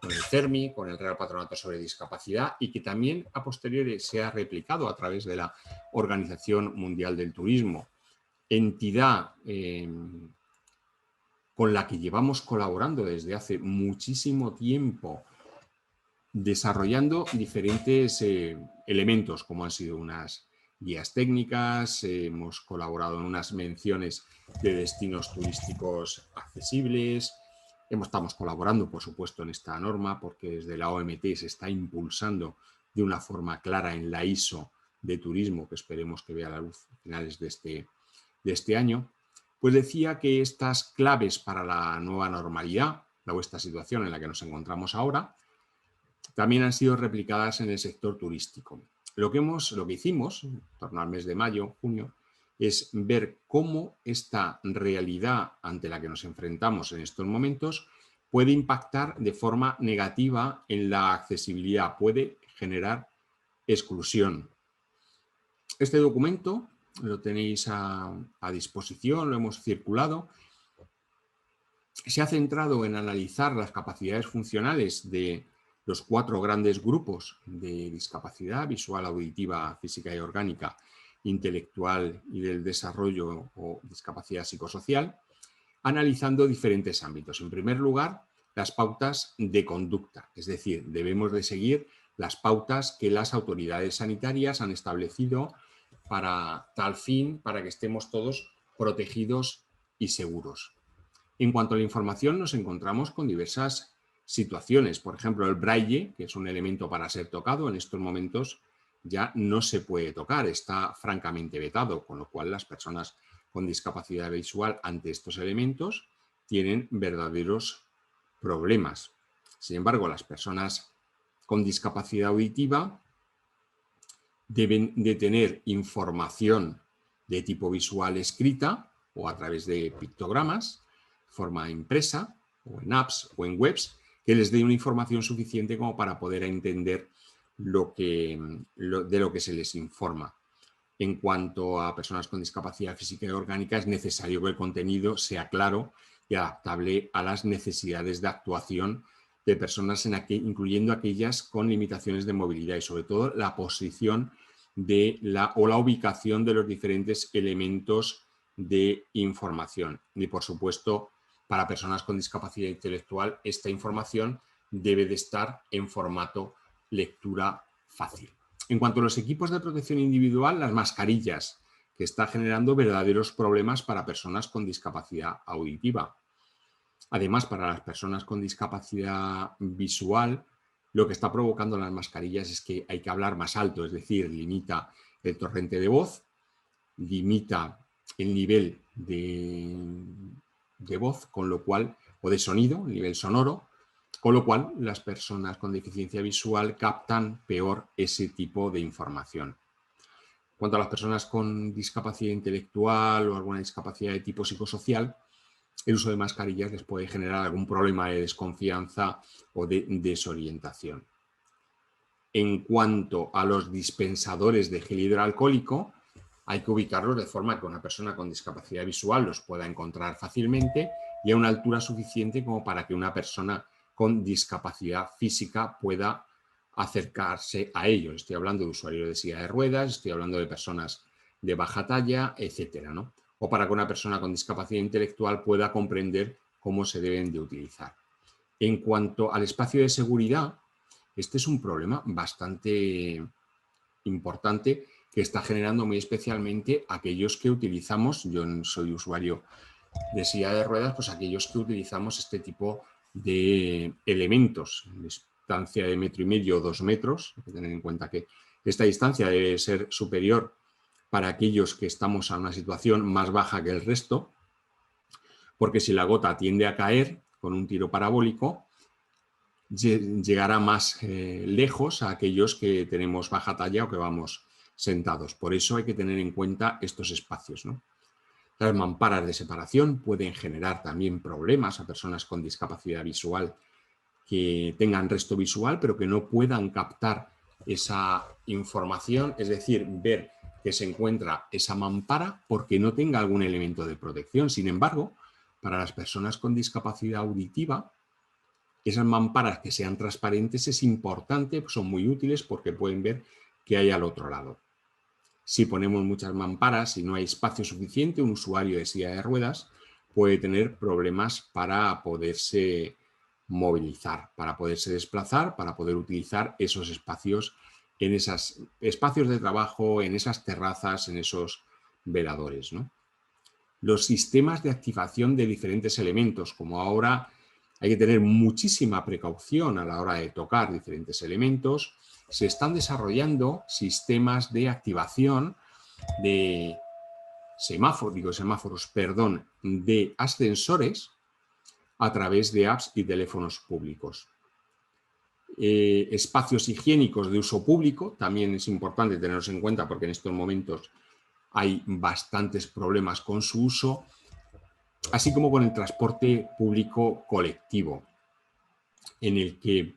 con el CERMI, con el Real Patronato sobre Discapacidad y que también a posteriori se ha replicado a través de la Organización Mundial del Turismo, entidad con la que llevamos colaborando desde hace muchísimo tiempo, desarrollando diferentes elementos, como han sido unas guías técnicas, hemos colaborado en unas menciones de destinos turísticos accesibles, estamos colaborando, por supuesto, en esta norma, porque desde la OMT se está impulsando de una forma clara en la ISO de turismo, que esperemos que vea la luz a finales de este año. Pues decía que estas claves para la nueva normalidad, o esta situación en la que nos encontramos ahora, también han sido replicadas en el sector turístico. Lo que hicimos, en torno al mes de mayo, junio, es ver cómo esta realidad ante la que nos enfrentamos en estos momentos puede impactar de forma negativa en la accesibilidad, puede generar exclusión. Este documento lo tenéis a disposición, lo hemos circulado. se ha centrado en analizar las capacidades funcionales de los 4 grandes grupos de discapacidad visual, auditiva, física y orgánica, intelectual y del desarrollo o discapacidad psicosocial, analizando diferentes ámbitos. En primer lugar, las pautas de conducta, es decir, debemos de seguir las pautas que las autoridades sanitarias han establecido para tal fin, para que estemos todos protegidos y seguros. En cuanto a la información, nos encontramos con diversas situaciones. Por ejemplo, el braille, que es un elemento para ser tocado, en estos momentos ya no se puede tocar, está francamente vetado, con lo cual las personas con discapacidad visual ante estos elementos tienen verdaderos problemas. Sin embargo, las personas con discapacidad auditiva deben de tener información de tipo visual escrita o a través de pictogramas, forma impresa o en apps o en webs, que les dé una información suficiente como para poder entender de lo que se les informa. En cuanto a personas con discapacidad física y orgánica, es necesario que el contenido sea claro y adaptable a las necesidades de actuación de personas, incluyendo aquellas con limitaciones de movilidad y sobre todo la posición o la ubicación de los diferentes elementos de información. Y por supuesto, para personas con discapacidad intelectual, esta información debe de estar en formato lectura fácil. En cuanto a los equipos de protección individual, las mascarillas, que está generando verdaderos problemas para personas con discapacidad auditiva. Además, para las personas con discapacidad visual, lo que está provocando las mascarillas es que hay que hablar más alto, es decir, limita el torrente de voz, limita el nivel de voz, con lo cual, o de sonido, el nivel sonoro, con lo cual las personas con deficiencia visual captan peor ese tipo de información. En cuanto a las personas con discapacidad intelectual o alguna discapacidad de tipo psicosocial, el uso de mascarillas les puede generar algún problema de desconfianza o de desorientación. En cuanto a los dispensadores de gel hidroalcohólico, hay que ubicarlos de forma que una persona con discapacidad visual los pueda encontrar fácilmente y a una altura suficiente como para que una persona con discapacidad física pueda acercarse a ellos. Estoy hablando de usuarios de silla de ruedas, estoy hablando de personas de baja talla, etcétera, ¿no? O para que una persona con discapacidad intelectual pueda comprender cómo se deben de utilizar. En cuanto al espacio de seguridad, este es un problema bastante importante que está generando muy especialmente aquellos que utilizamos, yo soy usuario de silla de ruedas, pues aquellos que utilizamos este tipo de elementos, distancia de 1,5 metros o 2 metros, hay que tener en cuenta que esta distancia debe ser superior para aquellos que estamos a una situación más baja que el resto, porque si la gota tiende a caer con un tiro parabólico, llegará más lejos a aquellos que tenemos baja talla o que vamos sentados. Por eso hay que tener en cuenta estos espacios, ¿no? Las mamparas de separación pueden generar también problemas a personas con discapacidad visual que tengan resto visual pero que no puedan captar esa información, es decir, ver que se encuentra esa mampara porque no tenga algún elemento de protección. Sin embargo, para las personas con discapacidad auditiva, esas mamparas que sean transparentes es importante, son muy útiles porque pueden ver qué hay al otro lado. Si ponemos muchas mamparas y no hay espacio suficiente, un usuario de silla de ruedas puede tener problemas para poderse movilizar, para poderse desplazar, para poder utilizar esos espacios en esos espacios de trabajo, en esas terrazas, en esos veladores, ¿no? Los sistemas de activación de diferentes elementos, como ahora hay que tener muchísima precaución a la hora de tocar diferentes elementos, se están desarrollando sistemas de activación de de ascensores a través de apps y teléfonos públicos. Espacios higiénicos de uso público, también es importante tenerlos en cuenta porque en estos momentos hay bastantes problemas con su uso, así como con el transporte público colectivo, en el que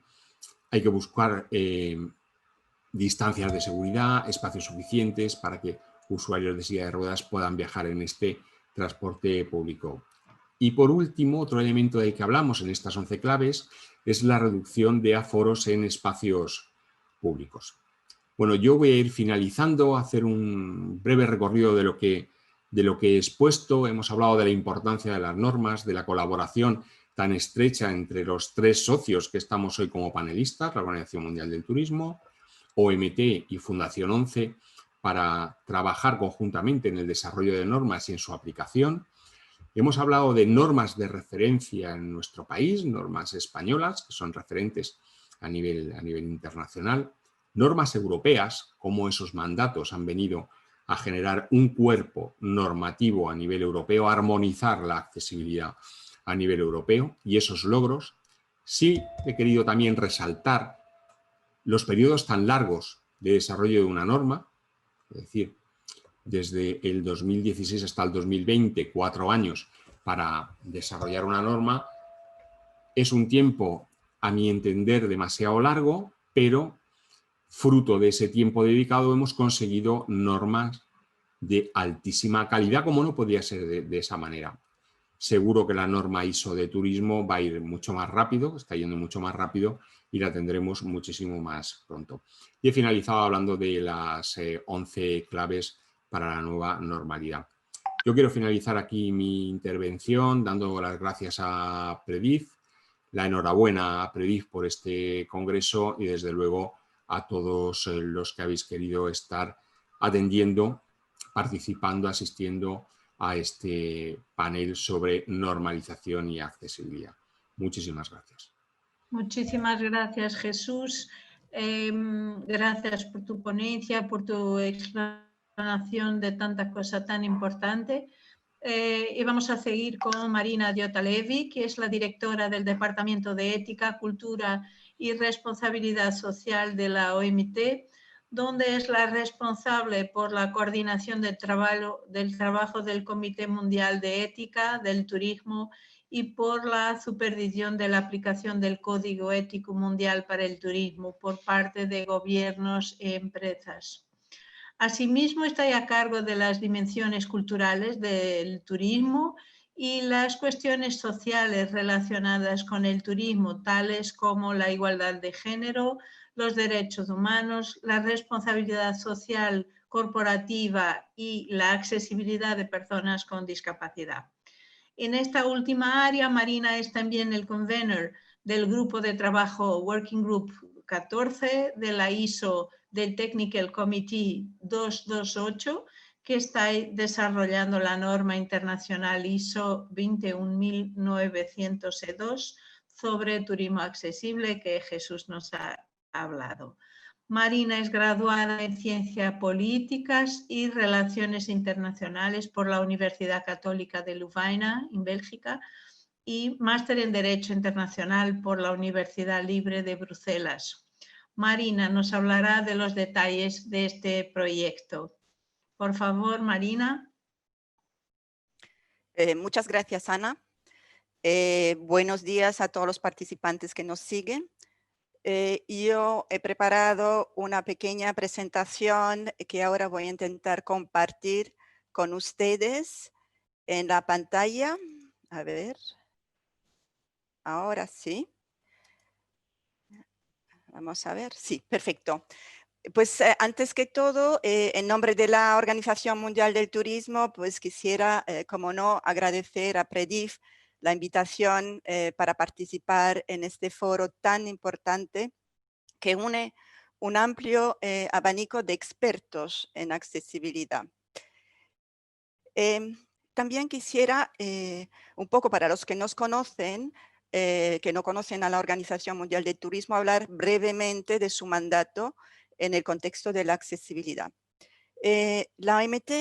hay que buscar distancias de seguridad, espacios suficientes para que usuarios de silla de ruedas puedan viajar en este transporte público. Y por último, otro elemento del que hablamos en estas 11 claves es la reducción de aforos en espacios públicos. Bueno, yo voy a ir finalizando, a hacer un breve recorrido de lo que he expuesto. Hemos hablado de la importancia de las normas, de la colaboración tan estrecha entre los 3 socios que estamos hoy como panelistas, la Organización Mundial del Turismo, OMT y Fundación 11, para trabajar conjuntamente en el desarrollo de normas y en su aplicación. Hemos hablado de normas de referencia en nuestro país, normas españolas, que son referentes a nivel internacional, normas europeas, cómo esos mandatos han venido a generar un cuerpo normativo a nivel europeo, a armonizar la accesibilidad a nivel europeo y esos logros. Sí he querido también resaltar los periodos tan largos de desarrollo de una norma, es decir, desde el 2016 hasta el 2020, 4 años para desarrollar una norma, es un tiempo, a mi entender, demasiado largo, pero fruto de ese tiempo dedicado hemos conseguido normas de altísima calidad, como no podía ser de esa manera. Seguro que la norma ISO de turismo va a ir mucho más rápido, está yendo mucho más rápido y la tendremos muchísimo más pronto. Y he finalizado hablando de las 11 claves para la nueva normalidad. Yo quiero finalizar aquí mi intervención dando las gracias a Predif, la enhorabuena a Predif por este congreso y desde luego a todos los que habéis querido estar atendiendo, participando, asistiendo a este panel sobre normalización y accesibilidad. Muchísimas gracias. Muchísimas gracias, Jesús. Gracias por tu ponencia, por tu explanación de tanta cosa tan importante. Y vamos a seguir con Marina Diotalevi, que es la directora del Departamento de Ética, Cultura y Responsabilidad Social de la OMT, donde es la responsable por la coordinación del trabajo del Comité Mundial de Ética, del Turismo y por la supervisión de la aplicación del Código Ético Mundial para el Turismo por parte de gobiernos y empresas. Asimismo, está a cargo de las dimensiones culturales del turismo y las cuestiones sociales relacionadas con el turismo, tales como la igualdad de género, los derechos humanos, la responsabilidad social corporativa y la accesibilidad de personas con discapacidad. En esta última área, Marina es también el convener del grupo de trabajo Working Group 14 de la ISO del Technical Committee 228, que está desarrollando la norma internacional ISO 21902 sobre turismo accesible que Jesús nos ha hablado. Marina es graduada en Ciencias Políticas y Relaciones Internacionales por la Universidad Católica de Louvain, en Bélgica, y máster en Derecho Internacional por la Universidad Libre de Bruselas. Marina nos hablará de los detalles de este proyecto. Por favor, Marina. Muchas gracias, Ana. Buenos días a todos los participantes que nos siguen. Yo he preparado una pequeña presentación que ahora voy a intentar compartir con ustedes en la pantalla. A ver, ahora sí. Vamos a ver, sí, perfecto. Pues antes que todo, en nombre de la Organización Mundial del Turismo, pues quisiera, como no, agradecer a Predif la invitación para participar en este foro tan importante que une un amplio abanico de expertos en accesibilidad. También quisiera, un poco para los que nos conocen, que no conocen a la Organización Mundial del Turismo, hablar brevemente de su mandato en el contexto de la accesibilidad. La OMT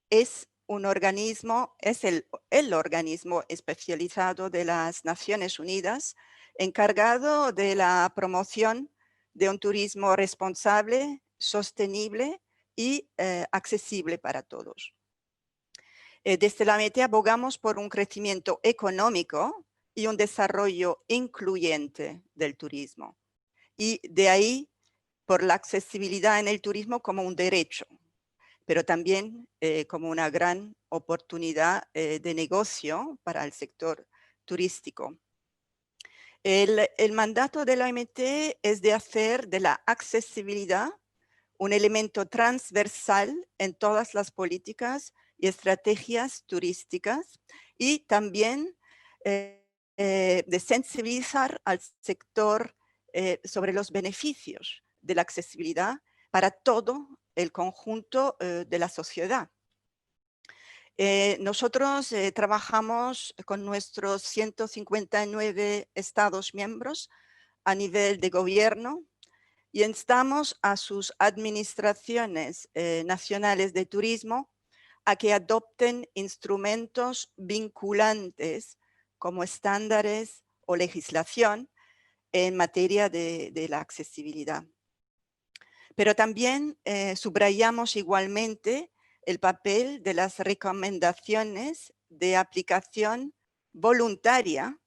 es un organismo, es el organismo especializado de las Naciones Unidas encargado de la promoción de un turismo responsable, sostenible y accesible para todos. Desde la OMT abogamos por un crecimiento económico y un desarrollo incluyente del turismo. Y de ahí por la accesibilidad en el turismo como un derecho. pero también como una gran oportunidad de negocio para el sector turístico. El mandato de la OMT es de hacer de la accesibilidad un elemento transversal en todas las políticas y estrategias turísticas, y también de sensibilizar al sector sobre los beneficios de la accesibilidad para todo el conjunto de la sociedad. Nosotros trabajamos con nuestros 159 Estados miembros a nivel de gobierno y instamos a sus administraciones nacionales de turismo a que adopten instrumentos vinculantes como estándares o legislación en materia de la accesibilidad. Pero también subrayamos igualmente el papel de las recomendaciones de aplicación voluntaria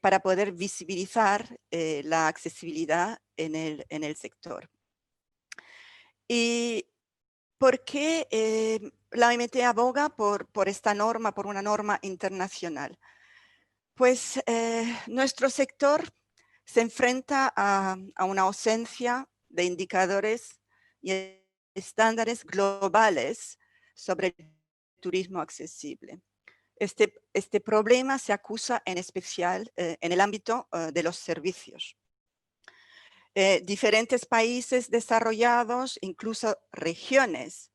para poder visibilizar la accesibilidad en el sector. ¿Y por qué la OMT aboga por esta norma, por una norma internacional? Pues nuestro sector se enfrenta a una ausencia de indicadores y estándares globales sobre el turismo accesible. Este problema se acusa en especial en el ámbito de los servicios. Diferentes países desarrollados, incluso regiones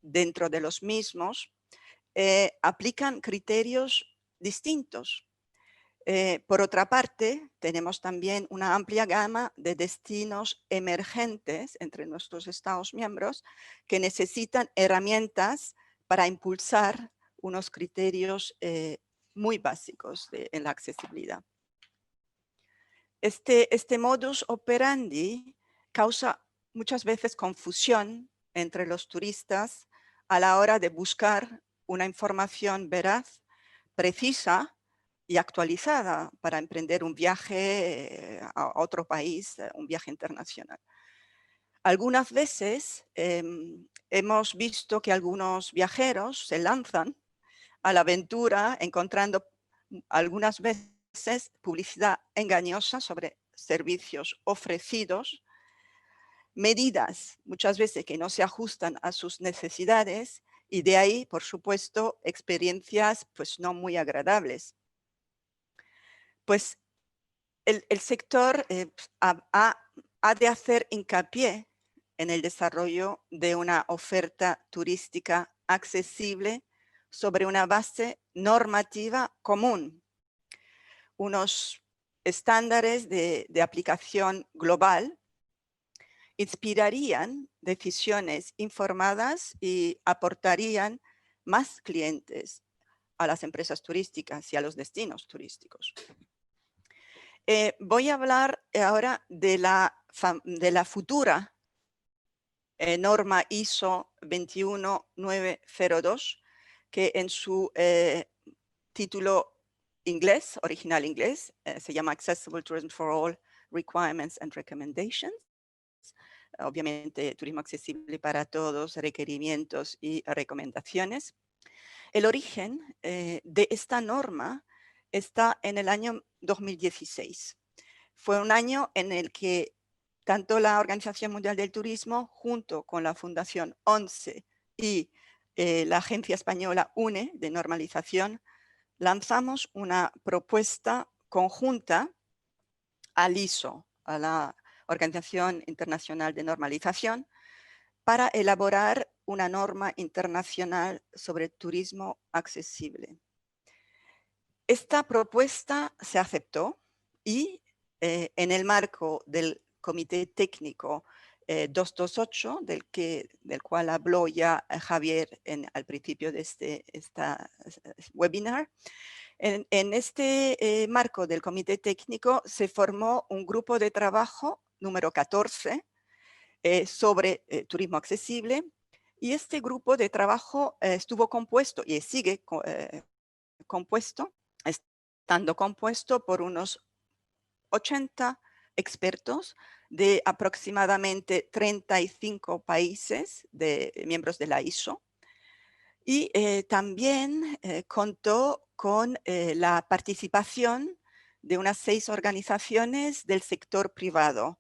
dentro de los mismos, aplican criterios distintos. Por otra parte, tenemos también una amplia gama de destinos emergentes entre nuestros Estados miembros que necesitan herramientas para impulsar unos criterios muy básicos en la accesibilidad. Este modus operandi causa muchas veces confusión entre los turistas a la hora de buscar una información veraz, precisa y actualizada para emprender un viaje a otro país, un viaje internacional. Algunas veces hemos visto que algunos viajeros se lanzan a la aventura encontrando algunas veces publicidad engañosa sobre servicios ofrecidos, medidas muchas veces que no se ajustan a sus necesidades y de ahí, por supuesto, experiencias pues no muy agradables. Pues el sector ha de hacer hincapié en el desarrollo de una oferta turística accesible sobre una base normativa común, unos estándares de aplicación global inspirarían decisiones informadas y aportarían más clientes a las empresas turísticas y a los destinos turísticos. Voy a hablar ahora de la futura norma ISO 21902, que en su título inglés, original inglés, se llama Accessible Tourism for All Requirements and Recommendations. Obviamente, turismo accesible para todos, requerimientos y recomendaciones. El origen de esta norma está en el año 2016. Fue un año en el que tanto la Organización Mundial del Turismo, junto con la Fundación ONCE y la Agencia Española UNE de Normalización, lanzamos una propuesta conjunta al ISO, a la Organización Internacional de Normalización, para elaborar una norma internacional sobre turismo accesible. Esta propuesta se aceptó y en el marco del Comité Técnico 228, del cual habló ya Javier al principio de esta webinar, en este marco del Comité Técnico se formó un grupo de trabajo número 14 sobre turismo accesible, y este grupo de trabajo estuvo compuesto y sigue estando compuesto por unos 80 expertos de aproximadamente 35 países miembros de la ISO. Y también contó con la participación de unas 6 organizaciones del sector privado,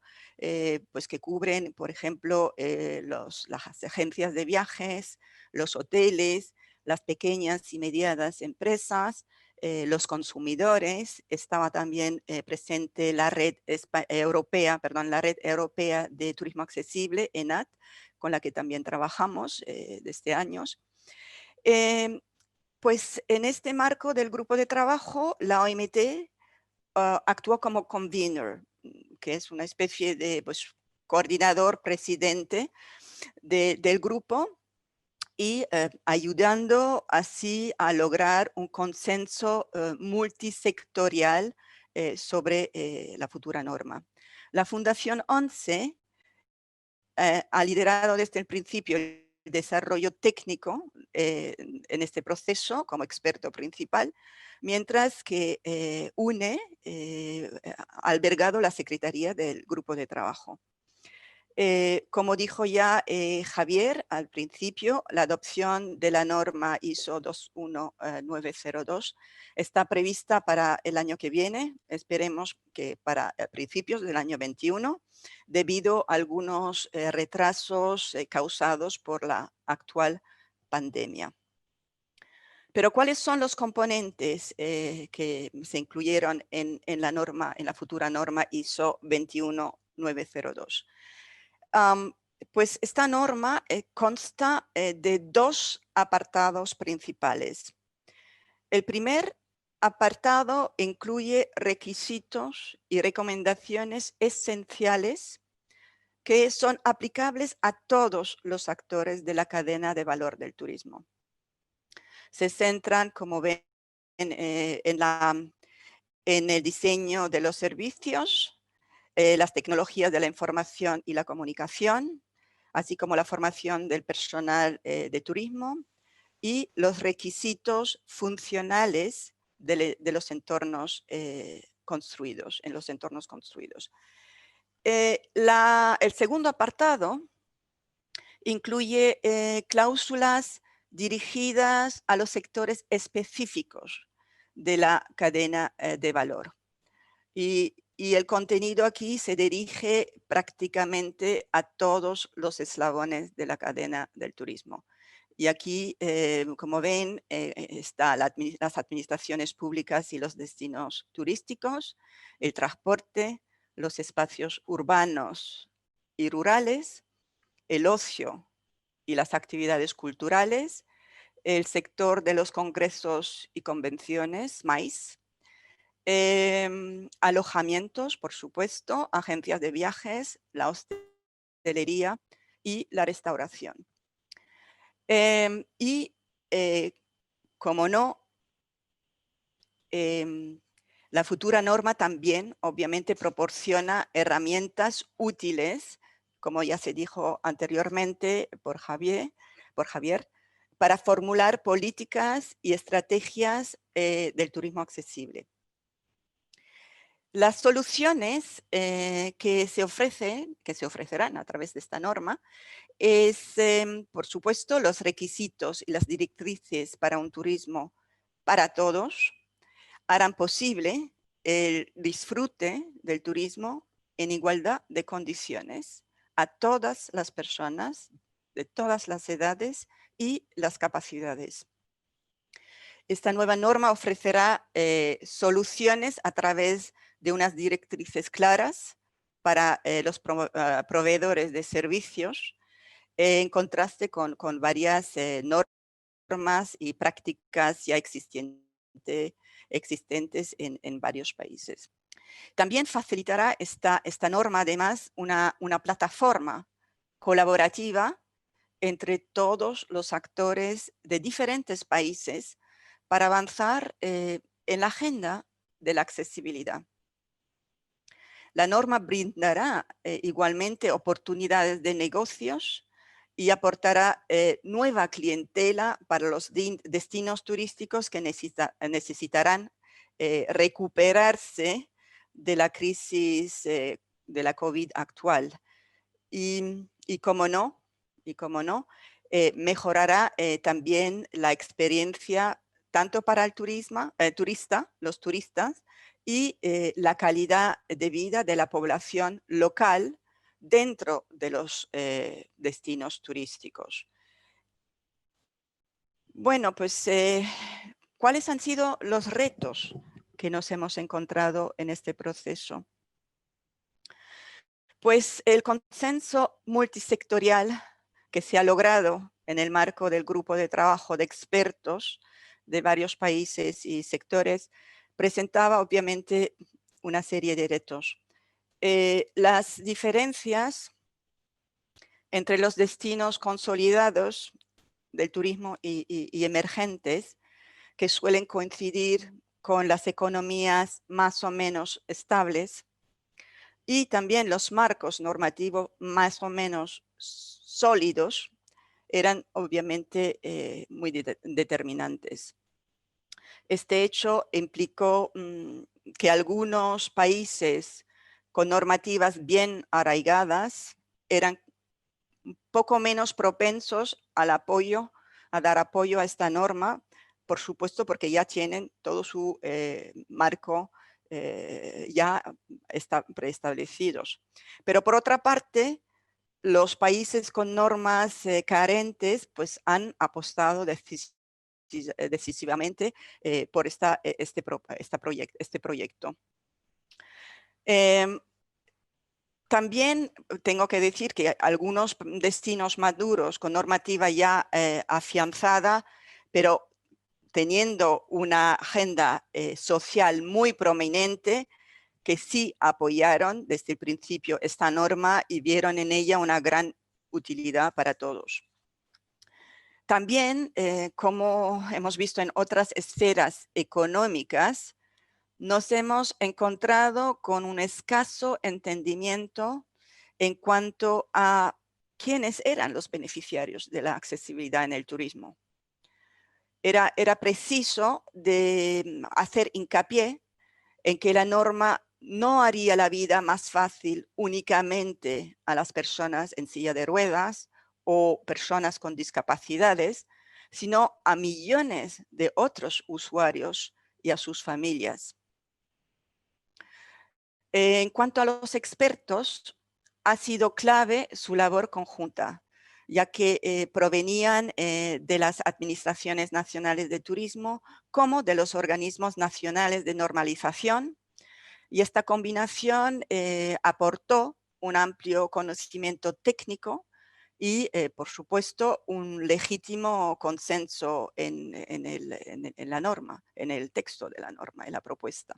pues que cubren, por ejemplo, las agencias de viajes, los hoteles, las pequeñas y medianas empresas, los consumidores. Estaba también presente la red europea de turismo accesible, ENAT, con la que también trabajamos desde años. Pues en este marco del grupo de trabajo, la OMT actuó como convener, que es una especie de coordinador, presidente del grupo, y ayudando así a lograr un consenso multisectorial sobre la futura norma. La Fundación ONCE ha liderado desde el principio el desarrollo técnico en este proceso como experto principal, mientras que UNE ha albergado la secretaría del grupo de trabajo. Como dijo ya Javier al principio, la adopción de la norma ISO 21902 está prevista para el año que viene, esperemos que para principios del año 21, debido a algunos retrasos causados por la actual pandemia. Pero ¿cuáles son los componentes que se incluyeron en la futura norma ISO 21902? Pues esta norma consta de 2 apartados principales. El primer apartado incluye requisitos y recomendaciones esenciales que son aplicables a todos los actores de la cadena de valor del turismo. Se centran, como ven, en el diseño de los servicios, las tecnologías de la información y la comunicación, así como la formación del personal de turismo y los requisitos funcionales de los entornos construidos, en los entornos construidos. El segundo apartado incluye cláusulas dirigidas a los sectores específicos de la cadena de valor. Y el contenido aquí se dirige prácticamente a todos los eslabones de la cadena del turismo. Y aquí, como ven, están las administraciones públicas y los destinos turísticos, el transporte, los espacios urbanos y rurales, el ocio y las actividades culturales, el sector de los congresos y convenciones, MAIS, alojamientos, por supuesto, agencias de viajes, la hostelería y la restauración. Como no, la futura norma también, obviamente, proporciona herramientas útiles, como ya se dijo anteriormente por Javier, para formular políticas y estrategias del turismo accesible. Las soluciones que se ofrecerán a través de esta norma es, por supuesto, los requisitos y las directrices para un turismo para todos harán posible el disfrute del turismo en igualdad de condiciones a todas las personas de todas las edades y las capacidades. Esta nueva norma ofrecerá soluciones a través de unas directrices claras para los proveedores de servicios, en contraste con varias normas y prácticas ya existentes en varios países. También facilitará esta norma, además, una plataforma colaborativa entre todos los actores de diferentes países para avanzar en la agenda de la accesibilidad. La norma brindará igualmente oportunidades de negocios y aportará nueva clientela para los destinos turísticos que necesitarán recuperarse de la crisis de la COVID actual. Y como no, mejorará también la experiencia tanto para el los turistas, y la calidad de vida de la población local dentro de los destinos turísticos. Bueno, pues, ¿cuáles han sido los retos que nos hemos encontrado en este proceso? Pues el consenso multisectorial que se ha logrado en el marco del grupo de trabajo de expertos de varios países y sectores presentaba obviamente una serie de retos. Las diferencias entre los destinos consolidados del turismo y emergentes, que suelen coincidir con las economías más o menos estables, y también los marcos normativos más o menos sólidos, eran obviamente muy determinantes. Este hecho implicó que algunos países con normativas bien arraigadas eran un poco menos propensos al apoyo, a dar apoyo a esta norma, por supuesto, porque ya tienen todo su marco ya preestablecidos. Pero por otra parte, los países con normas carentes pues han apostado decisivamente por este proyecto. También tengo que decir que algunos destinos maduros con normativa ya afianzada, pero teniendo una agenda social muy prominente, que sí apoyaron desde el principio esta norma y vieron en ella una gran utilidad para todos. También, como hemos visto en otras esferas económicas, nos hemos encontrado con un escaso entendimiento en cuanto a quiénes eran los beneficiarios de la accesibilidad en el turismo. Era preciso hacer hincapié en que la norma no haría la vida más fácil únicamente a las personas en silla de ruedas o personas con discapacidades, sino a millones de otros usuarios y a sus familias. En cuanto a los expertos, ha sido clave su labor conjunta, ya que provenían de las administraciones nacionales de turismo como de los organismos nacionales de normalización, y esta combinación aportó un amplio conocimiento técnico y, por supuesto, un legítimo consenso en la norma, en el texto de la norma, en la propuesta.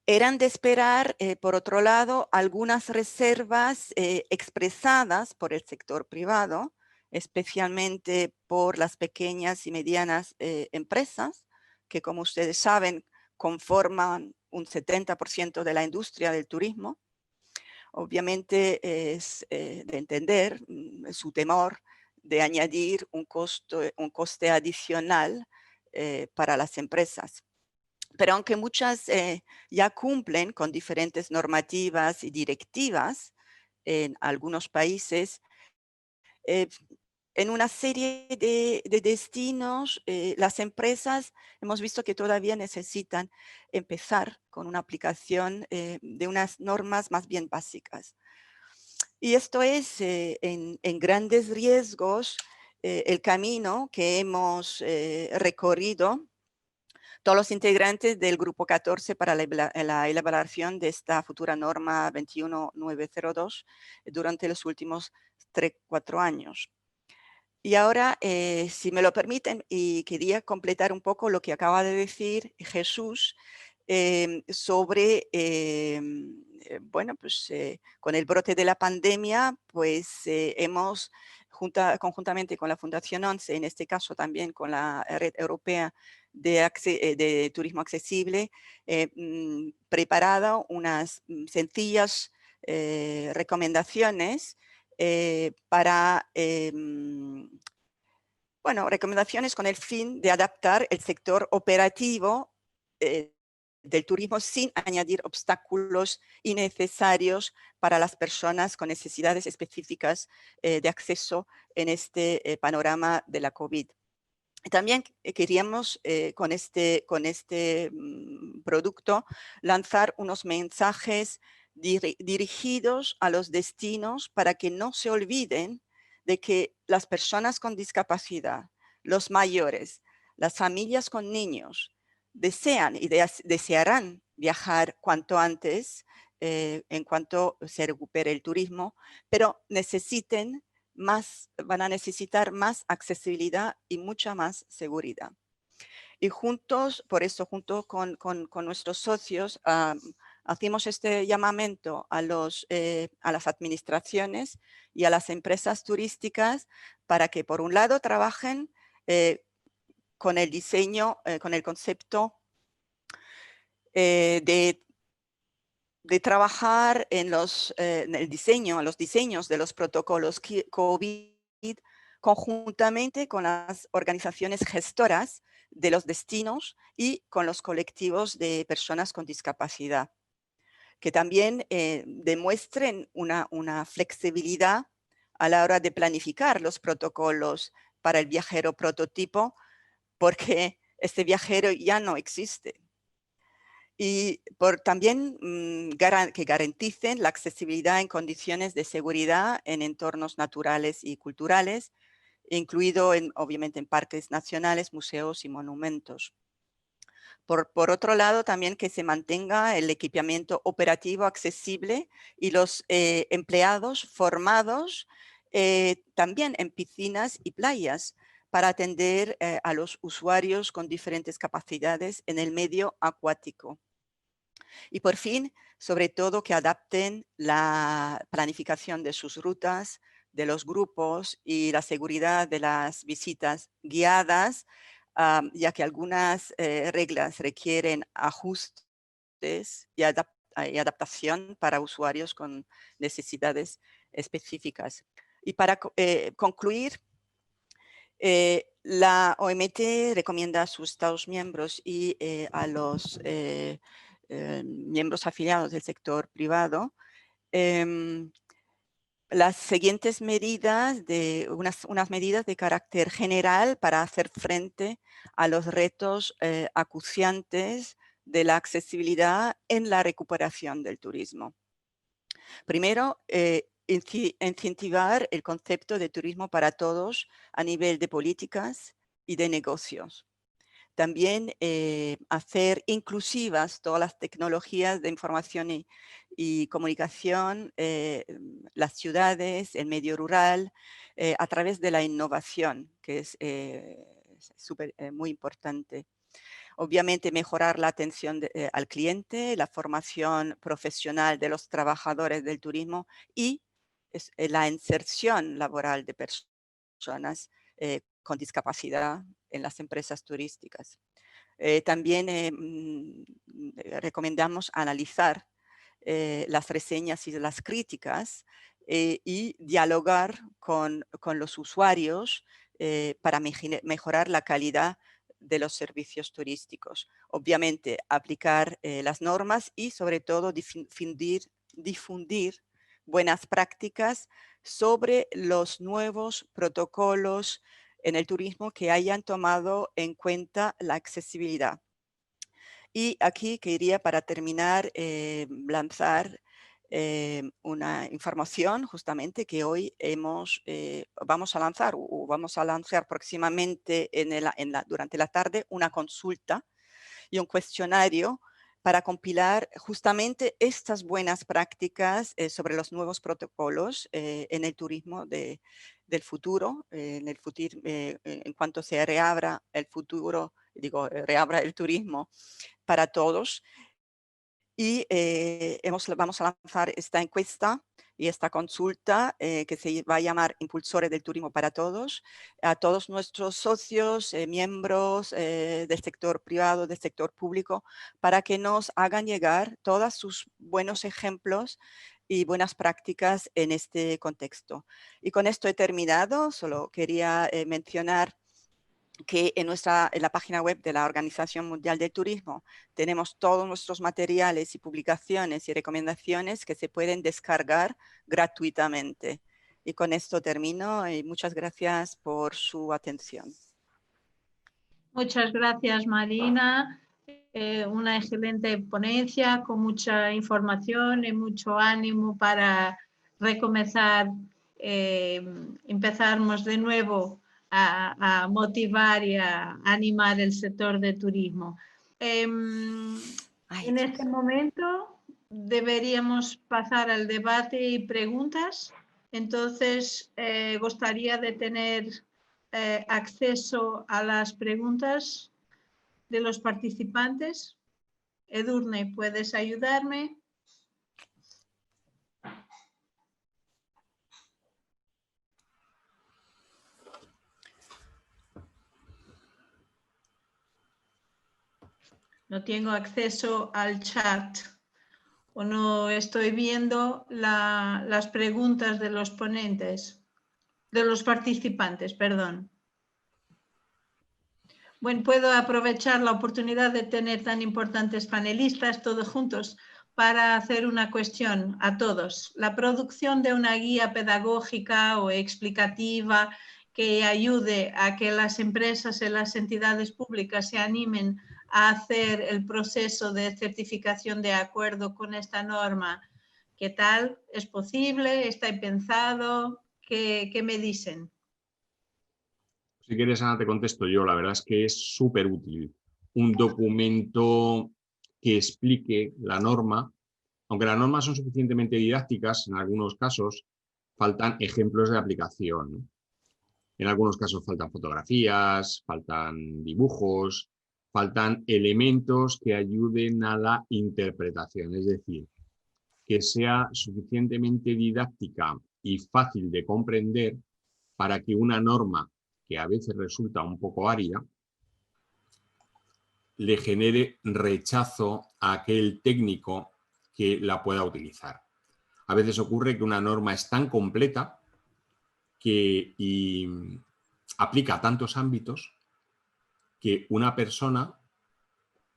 Eran de esperar, por otro lado, algunas reservas expresadas por el sector privado, especialmente por las pequeñas y medianas empresas, que, como ustedes saben, conforman un 70% de la industria del turismo. Obviamente es de entender su temor de añadir un coste adicional para las empresas. Pero aunque muchas ya cumplen con diferentes normativas y directivas en algunos países, en una serie de destinos, las empresas hemos visto que todavía necesitan empezar con una aplicación de unas normas más bien básicas. Y esto es en grandes riesgos el camino que hemos recorrido todos los integrantes del Grupo 14 para la elaboración de esta futura norma 21902 durante los últimos 3-4 años. Y ahora, si me lo permiten, y quería completar un poco lo que acaba de decir Jesús sobre, bueno, pues con el brote de la pandemia, pues hemos, conjuntamente con la Fundación 11, en este caso también con la Red Europea de Turismo Accesible, preparado unas sencillas recomendaciones para, bueno, recomendaciones con el fin de adaptar el sector operativo del turismo sin añadir obstáculos innecesarios para las personas con necesidades específicas de acceso en este panorama de la COVID. También queríamos con este producto lanzar unos mensajes dirigidos a los destinos para que no se olviden de que las personas con discapacidad, los mayores, las familias con niños, desean y desearán viajar cuanto antes en cuanto se recupere el turismo, pero van a necesitar más accesibilidad y mucha más seguridad. Y juntos, por eso, junto con nuestros socios, hacemos este llamamiento a las administraciones y a las empresas turísticas para que, por un lado, trabajen con el diseño, con el concepto de trabajar en los diseños de los protocolos COVID conjuntamente con las organizaciones gestoras de los destinos y con los colectivos de personas con discapacidad, que también demuestren una flexibilidad a la hora de planificar los protocolos para el viajero prototipo, porque este viajero ya no existe. Y también que garanticen la accesibilidad en condiciones de seguridad en entornos naturales y culturales, incluido obviamente en parques nacionales, museos y monumentos. Por otro lado, también que se mantenga el equipamiento operativo accesible y los empleados formados también en piscinas y playas para atender a los usuarios con diferentes capacidades en el medio acuático. Y por fin, sobre todo, que adapten la planificación de sus rutas, de los grupos y la seguridad de las visitas guiadas, ya que algunas reglas requieren ajustes y adaptación para usuarios con necesidades específicas. Y para concluir, la OMT recomienda a sus Estados miembros y a los miembros afiliados del sector privado las siguientes medidas, unas medidas de carácter general para hacer frente a los retos acuciantes de la accesibilidad en la recuperación del turismo. Primero, incentivar el concepto de turismo para todos a nivel de políticas y de negocios. También hacer inclusivas todas las tecnologías de información y comunicación, las ciudades, el medio rural, a través de la innovación, que es muy importante. Obviamente mejorar la atención al cliente, la formación profesional de los trabajadores del turismo y la inserción laboral de personas con discapacidad en las empresas turísticas. También recomendamos analizar las reseñas y las críticas y dialogar con los usuarios para mejorar la calidad de los servicios turísticos. Obviamente, aplicar las normas y, sobre todo, difundir buenas prácticas sobre los nuevos protocolos en el turismo que hayan tomado en cuenta la accesibilidad. Y aquí quería, para terminar, lanzar una información justamente que hoy vamos a lanzar próximamente durante la tarde una consulta y un cuestionario para compilar justamente estas buenas prácticas sobre los nuevos protocolos en el turismo del futuro, en cuanto se reabra el futuro, reabra el turismo para todos. Y vamos a lanzar esta encuesta y esta consulta que se va a llamar Impulsores del Turismo para Todos, a todos nuestros socios, miembros del sector privado, del sector público, para que nos hagan llegar todos sus buenos ejemplos y buenas prácticas en este contexto. Y con esto he terminado. Solo quería mencionar que en la página web de la Organización Mundial del Turismo tenemos todos nuestros materiales y publicaciones y recomendaciones que se pueden descargar gratuitamente. Y con esto termino y muchas gracias por su atención. Muchas gracias, Marina. Una excelente ponencia con mucha información y mucho ánimo para recomenzar, empezarmos de nuevo a motivar y a animar el sector de turismo. En este momento deberíamos pasar al debate y preguntas. Entonces, gustaría de tener acceso a las preguntas de los participantes. Edurne, ¿puedes ayudarme? No tengo acceso al chat o no estoy viendo las preguntas de los ponentes, de los participantes, perdón. Bueno, puedo aprovechar la oportunidad de tener tan importantes panelistas todos juntos para hacer una cuestión a todos. La producción de una guía pedagógica o explicativa que ayude a que las empresas y las entidades públicas se animen a hacer el proceso de certificación de acuerdo con esta norma. ¿Qué tal? ¿Es posible? ¿Está pensado? ¿Qué me dicen? Si quieres, Ana, te contesto yo. La verdad es que es súper útil un documento que explique la norma. Aunque las normas son suficientemente didácticas, en algunos casos faltan ejemplos de aplicación, ¿no? En algunos casos faltan fotografías, faltan dibujos, faltan elementos que ayuden a la interpretación. Es decir, que sea suficientemente didáctica y fácil de comprender para que una norma, que a veces resulta un poco árida, le genere rechazo a aquel técnico que la pueda utilizar. A veces ocurre que una norma es tan completa que aplica a tantos ámbitos que una persona,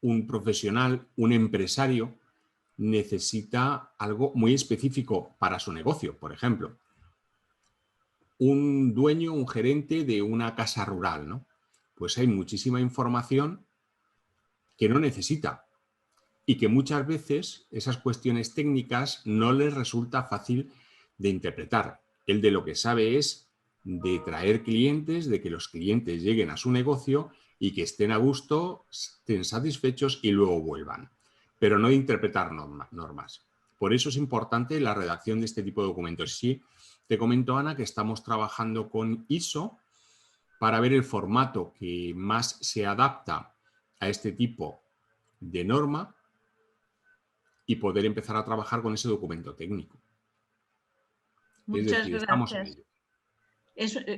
un profesional, un empresario, necesita algo muy específico para su negocio. Por ejemplo, un dueño, un gerente de una casa rural, ¿no? Pues hay muchísima información que no necesita y que muchas veces esas cuestiones técnicas no les resulta fácil de interpretar. Él de lo que sabe es de traer clientes, de que los clientes lleguen a su negocio y que estén a gusto, estén satisfechos y luego vuelvan, pero no de interpretar normas. Por eso es importante la redacción de este tipo de documentos. Sí, te comento, Ana, que estamos trabajando con ISO para ver el formato que más se adapta a este tipo de norma y poder empezar a trabajar con ese documento técnico. Muchas es decir, gracias. estamos en ello.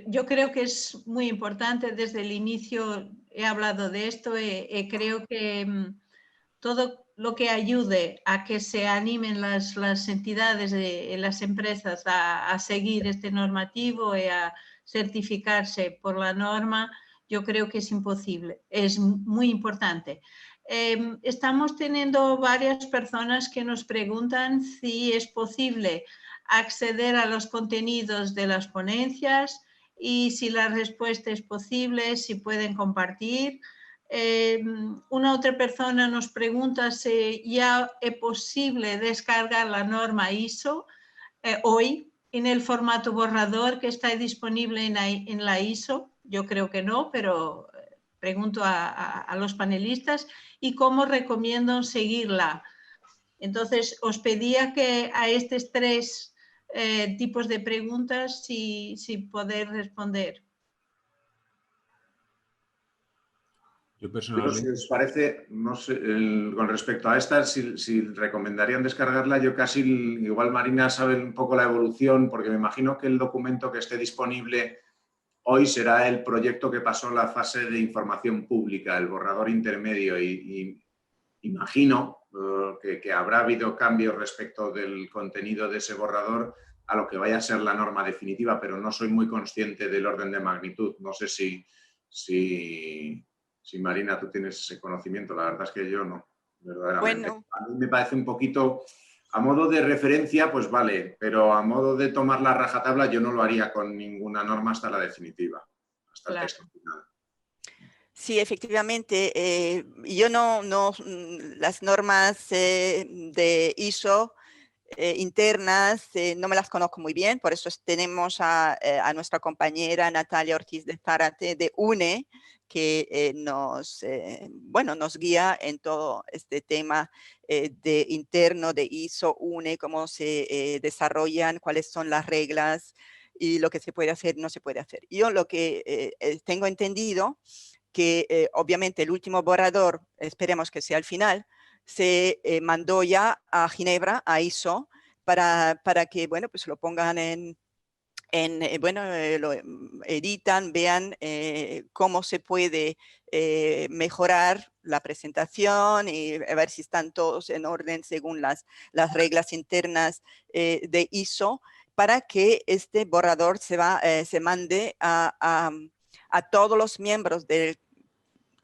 Yo creo que es muy importante. Desde el inicio he hablado de esto. Creo que todo lo que ayude a que se animen las entidades, las empresas a seguir este normativo y a certificarse por la norma, yo creo que es imposible. Es muy importante. Estamos teniendo varias personas que nos preguntan si es posible acceder a los contenidos de las ponencias y si la respuesta es posible, si pueden compartir. Una otra persona nos pregunta si ya es posible descargar la norma ISO hoy en el formato borrador que está disponible en la ISO. Yo creo que no, pero pregunto a los panelistas y cómo recomiendan seguirla. Entonces, os pedía que a estos tres tipos de preguntas si poder responder. Yo personalmente... Si os parece, no sé, con respecto a esta, si recomendarían descargarla, yo casi, igual Marina sabe un poco la evolución, porque me imagino que el documento que esté disponible hoy será el proyecto que pasó la fase de información pública, el borrador intermedio, y imagino que habrá habido cambios respecto del contenido de ese borrador a lo que vaya a ser la norma definitiva, pero no soy muy consciente del orden de magnitud. No sé si si Marina, tú tienes ese conocimiento. La verdad es que yo no, verdaderamente. Bueno. A mí me parece un poquito, a modo de referencia, pues vale, pero a modo de tomar la rajatabla yo no lo haría con ninguna norma hasta la definitiva, hasta el texto final. Sí, efectivamente. Yo las normas de ISO internas no me las conozco muy bien, por eso tenemos a nuestra compañera Natalia Ortiz de Zárate de UNE, que nos guía en todo este tema de interno de ISO, UNE, cómo se desarrollan, cuáles son las reglas y lo que se puede hacer, no se puede hacer. Yo lo que tengo entendido que obviamente el último borrador, esperemos que sea al final, se mandó ya a Ginebra, a ISO, para que, bueno, pues lo pongan lo editan, vean cómo se puede mejorar la presentación y a ver si están todos en orden según las reglas internas de ISO, para que este borrador se mande a todos los miembros del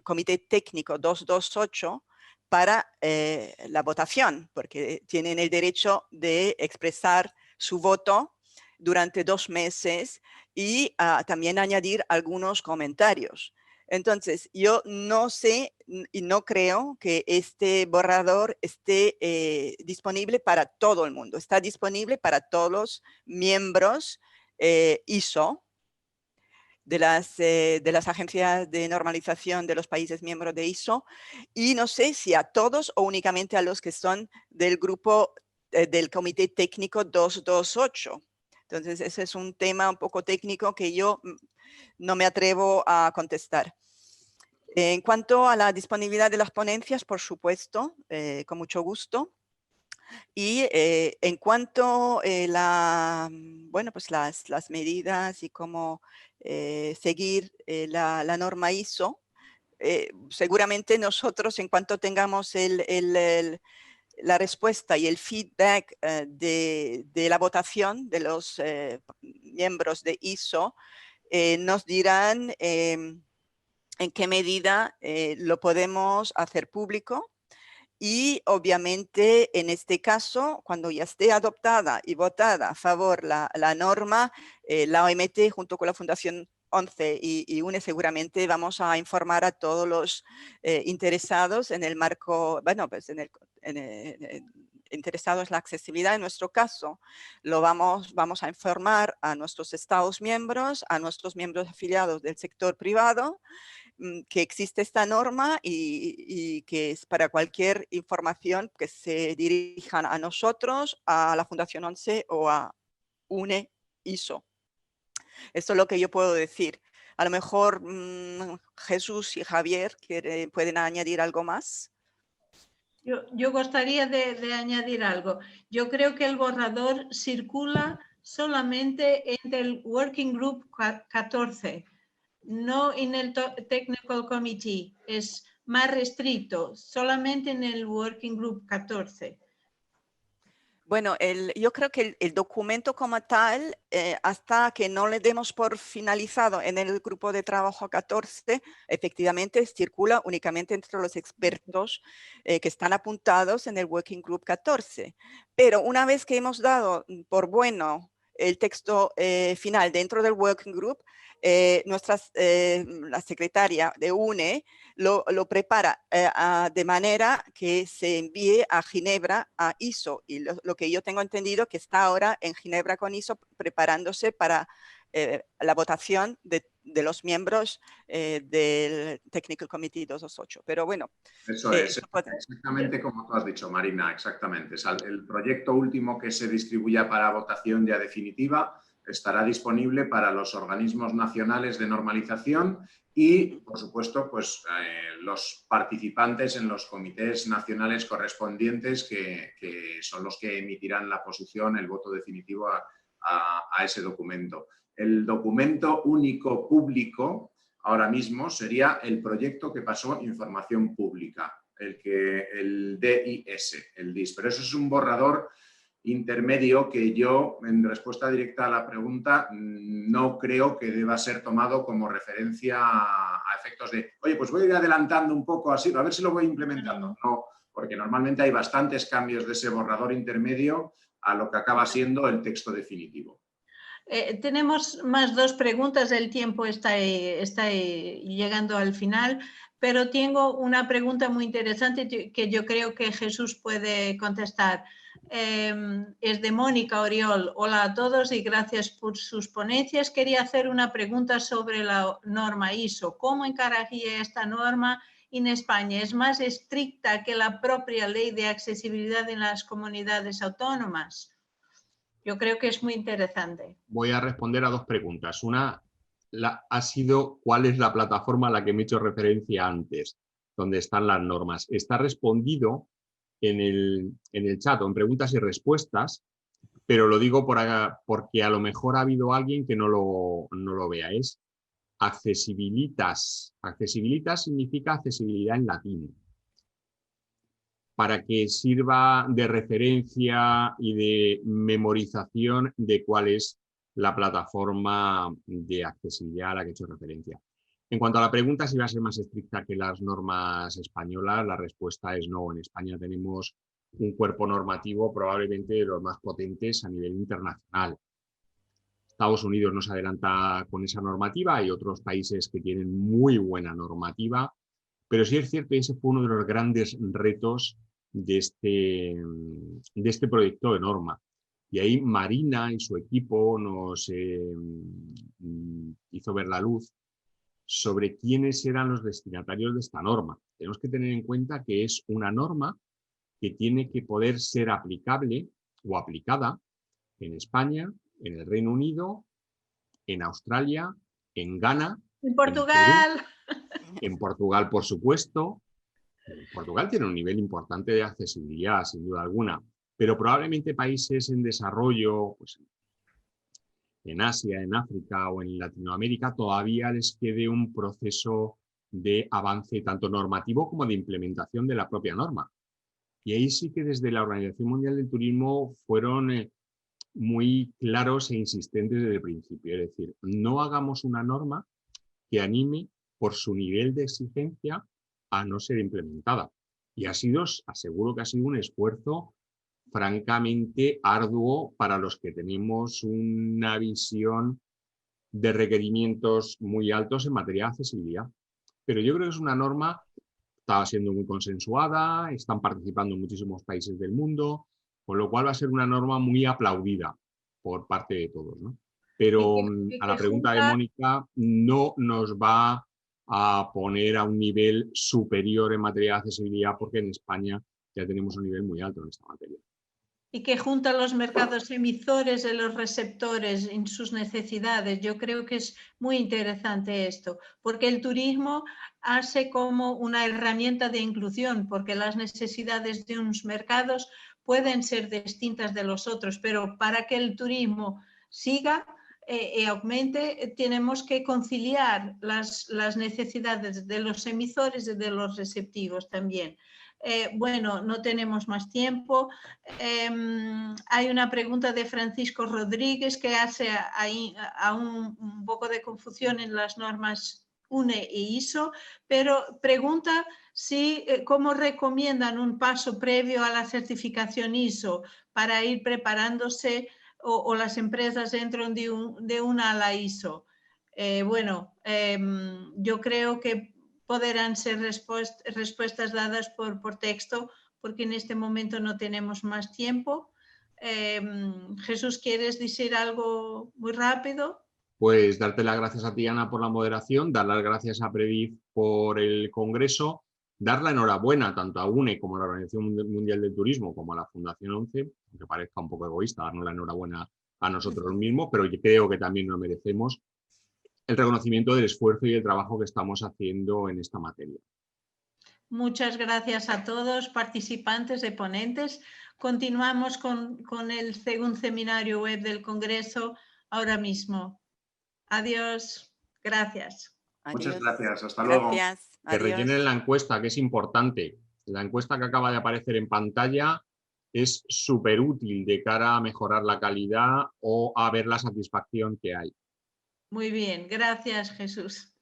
Comité Técnico 228 para la votación, porque tienen el derecho de expresar su voto durante 2 meses y también añadir algunos comentarios. Entonces, yo no sé y no creo que este borrador esté disponible para todo el mundo. Está disponible para todos los miembros ISO, de las agencias de normalización de los países miembros de ISO, y no sé si a todos o únicamente a los que son del grupo del Comité Técnico 228. Entonces, ese es un tema un poco técnico que yo no me atrevo a contestar. En cuanto a la disponibilidad de las ponencias, por supuesto, con mucho gusto. Y en cuanto a las medidas y cómo seguir la norma ISO, seguramente nosotros, en cuanto tengamos la respuesta y el feedback de la votación de los miembros de ISO, nos dirán en qué medida lo podemos hacer público. Y obviamente en este caso, cuando ya esté adoptada y votada a favor la norma, la OMT junto con la Fundación 11 y UNE seguramente vamos a informar a todos los interesados en el marco, bueno, pues interesados en la accesibilidad. En nuestro caso, vamos a informar a nuestros Estados miembros, a nuestros miembros afiliados del sector privado, que existe esta norma y que es para cualquier información que se dirijan a nosotros, a la Fundación 11 o a UNE ISO. Esto es lo que yo puedo decir. A lo mejor Jesús y Javier pueden añadir algo más. Yo gustaría de añadir algo. Yo creo que el borrador circula solamente entre el Working Group 14. No en el Technical Committee, es más restricto, solamente en el Working Group 14. Bueno, yo creo que el documento como tal, hasta que no le demos por finalizado en el grupo de trabajo 14, efectivamente circula únicamente entre los expertos que están apuntados en el Working Group 14. Pero una vez que hemos dado por bueno el texto final dentro del Working Group, la secretaria de UNE lo prepara de manera que se envíe a Ginebra, a ISO. Y lo que yo tengo entendido que está ahora en Ginebra con ISO preparándose para la votación de los miembros del Technical Committee 228. Pero bueno. Eso es, exactamente como tú has dicho, Marina, exactamente. El proyecto último que se distribuya para votación ya definitiva estará disponible para los organismos nacionales de normalización y, por supuesto, pues, los participantes en los comités nacionales correspondientes que son los que emitirán la posición, el voto definitivo a ese documento. El documento único público ahora mismo sería el proyecto que pasó información pública, el DIS, el DIS, pero eso es un borrador intermedio que yo, en respuesta directa a la pregunta, no creo que deba ser tomado como referencia a efectos de, oye, pues voy a ir adelantando un poco así, a ver si lo voy implementando. No, porque normalmente hay bastantes cambios de ese borrador intermedio a lo que acaba siendo el texto definitivo. Tenemos más 2 preguntas, el tiempo está llegando al final, pero tengo una pregunta muy interesante que yo creo que Jesús puede contestar. Es de Mónica Oriol. Hola a todos y gracias por sus ponencias. Quería hacer una pregunta sobre la norma ISO. ¿Cómo encararía esta norma en España? ¿Es más estricta que la propia ley de accesibilidad en las comunidades autónomas? Yo creo que es muy interesante. Voy a responder a 2 preguntas. Una ha sido ¿cuál es la plataforma a la que me he hecho referencia antes? Donde están las normas. Está respondido en el chat o en preguntas y respuestas, pero lo digo porque a lo mejor ha habido alguien que no lo vea. Es accesibilitas. Accesibilitas significa accesibilidad en latín, para que sirva de referencia y de memorización de cuál es la plataforma de accesibilidad a la que he hecho referencia. En cuanto a la pregunta si va a ser más estricta que las normas españolas, la respuesta es no. En España tenemos un cuerpo normativo probablemente de los más potentes a nivel internacional. Estados Unidos nos adelanta con esa normativa, hay otros países que tienen muy buena normativa, pero sí es cierto que ese fue uno de los grandes retos de este proyecto de norma. Y ahí Marina y su equipo nos hizo ver la luz sobre quiénes eran los destinatarios de esta norma. Tenemos que tener en cuenta que es una norma que tiene que poder ser aplicable o aplicada en España, en el Reino Unido, en Australia, en Ghana, en Portugal. En Portugal, por supuesto. Portugal tiene un nivel importante de accesibilidad, sin duda alguna, pero probablemente países en desarrollo, pues, en Asia, en África o en Latinoamérica, todavía les quede un proceso de avance tanto normativo como de implementación de la propia norma. Y ahí sí que desde la Organización Mundial del Turismo fueron muy claros e insistentes desde el principio. Es decir, no hagamos una norma que anime por su nivel de exigencia a no ser implementada. Y aseguro que ha sido un esfuerzo francamente arduo para los que tenemos una visión de requerimientos muy altos en materia de accesibilidad. Pero yo creo que es una norma que está siendo muy consensuada, están participando muchísimos países del mundo, con lo cual va a ser una norma muy aplaudida por parte de todos, ¿no? Pero a la pregunta de Mónica, no nos va a poner a un nivel superior en materia de accesibilidad porque en España ya tenemos un nivel muy alto en esta materia. Y que junta los mercados emisores de los receptores en sus necesidades. Yo creo que es muy interesante esto, porque el turismo hace como una herramienta de inclusión, porque las necesidades de unos mercados pueden ser distintas de los otros, pero para que el turismo siga y aumente, tenemos que conciliar las necesidades de los emisores y de los receptivos también. Bueno, no tenemos más tiempo. Hay una pregunta de Francisco Rodríguez que hace un poco de confusión en las normas UNE e ISO, pero pregunta cómo recomiendan un paso previo a la certificación ISO para ir preparándose o las empresas entran de una a la ISO. Yo creo que podrán ser respuestas dadas por texto, porque en este momento no tenemos más tiempo. Jesús, ¿quieres decir algo muy rápido? Pues darte las gracias a ti, Ana, por la moderación, dar las gracias a Prediz por el congreso, dar la enhorabuena tanto a UNE como a la Organización Mundial del Turismo como a la Fundación 11, aunque parezca un poco egoísta darnos la enhorabuena a nosotros mismos, pero yo creo que también nos merecemos el reconocimiento del esfuerzo y el trabajo que estamos haciendo en esta materia. Muchas gracias a todos, participantes y ponentes. Continuamos con el segundo seminario web del Congreso ahora mismo. Adiós. Gracias. Muchas gracias. Hasta luego. Que rellenen la encuesta, que es importante. La encuesta que acaba de aparecer en pantalla es súper útil de cara a mejorar la calidad o a ver la satisfacción que hay. Muy bien, gracias, Jesús.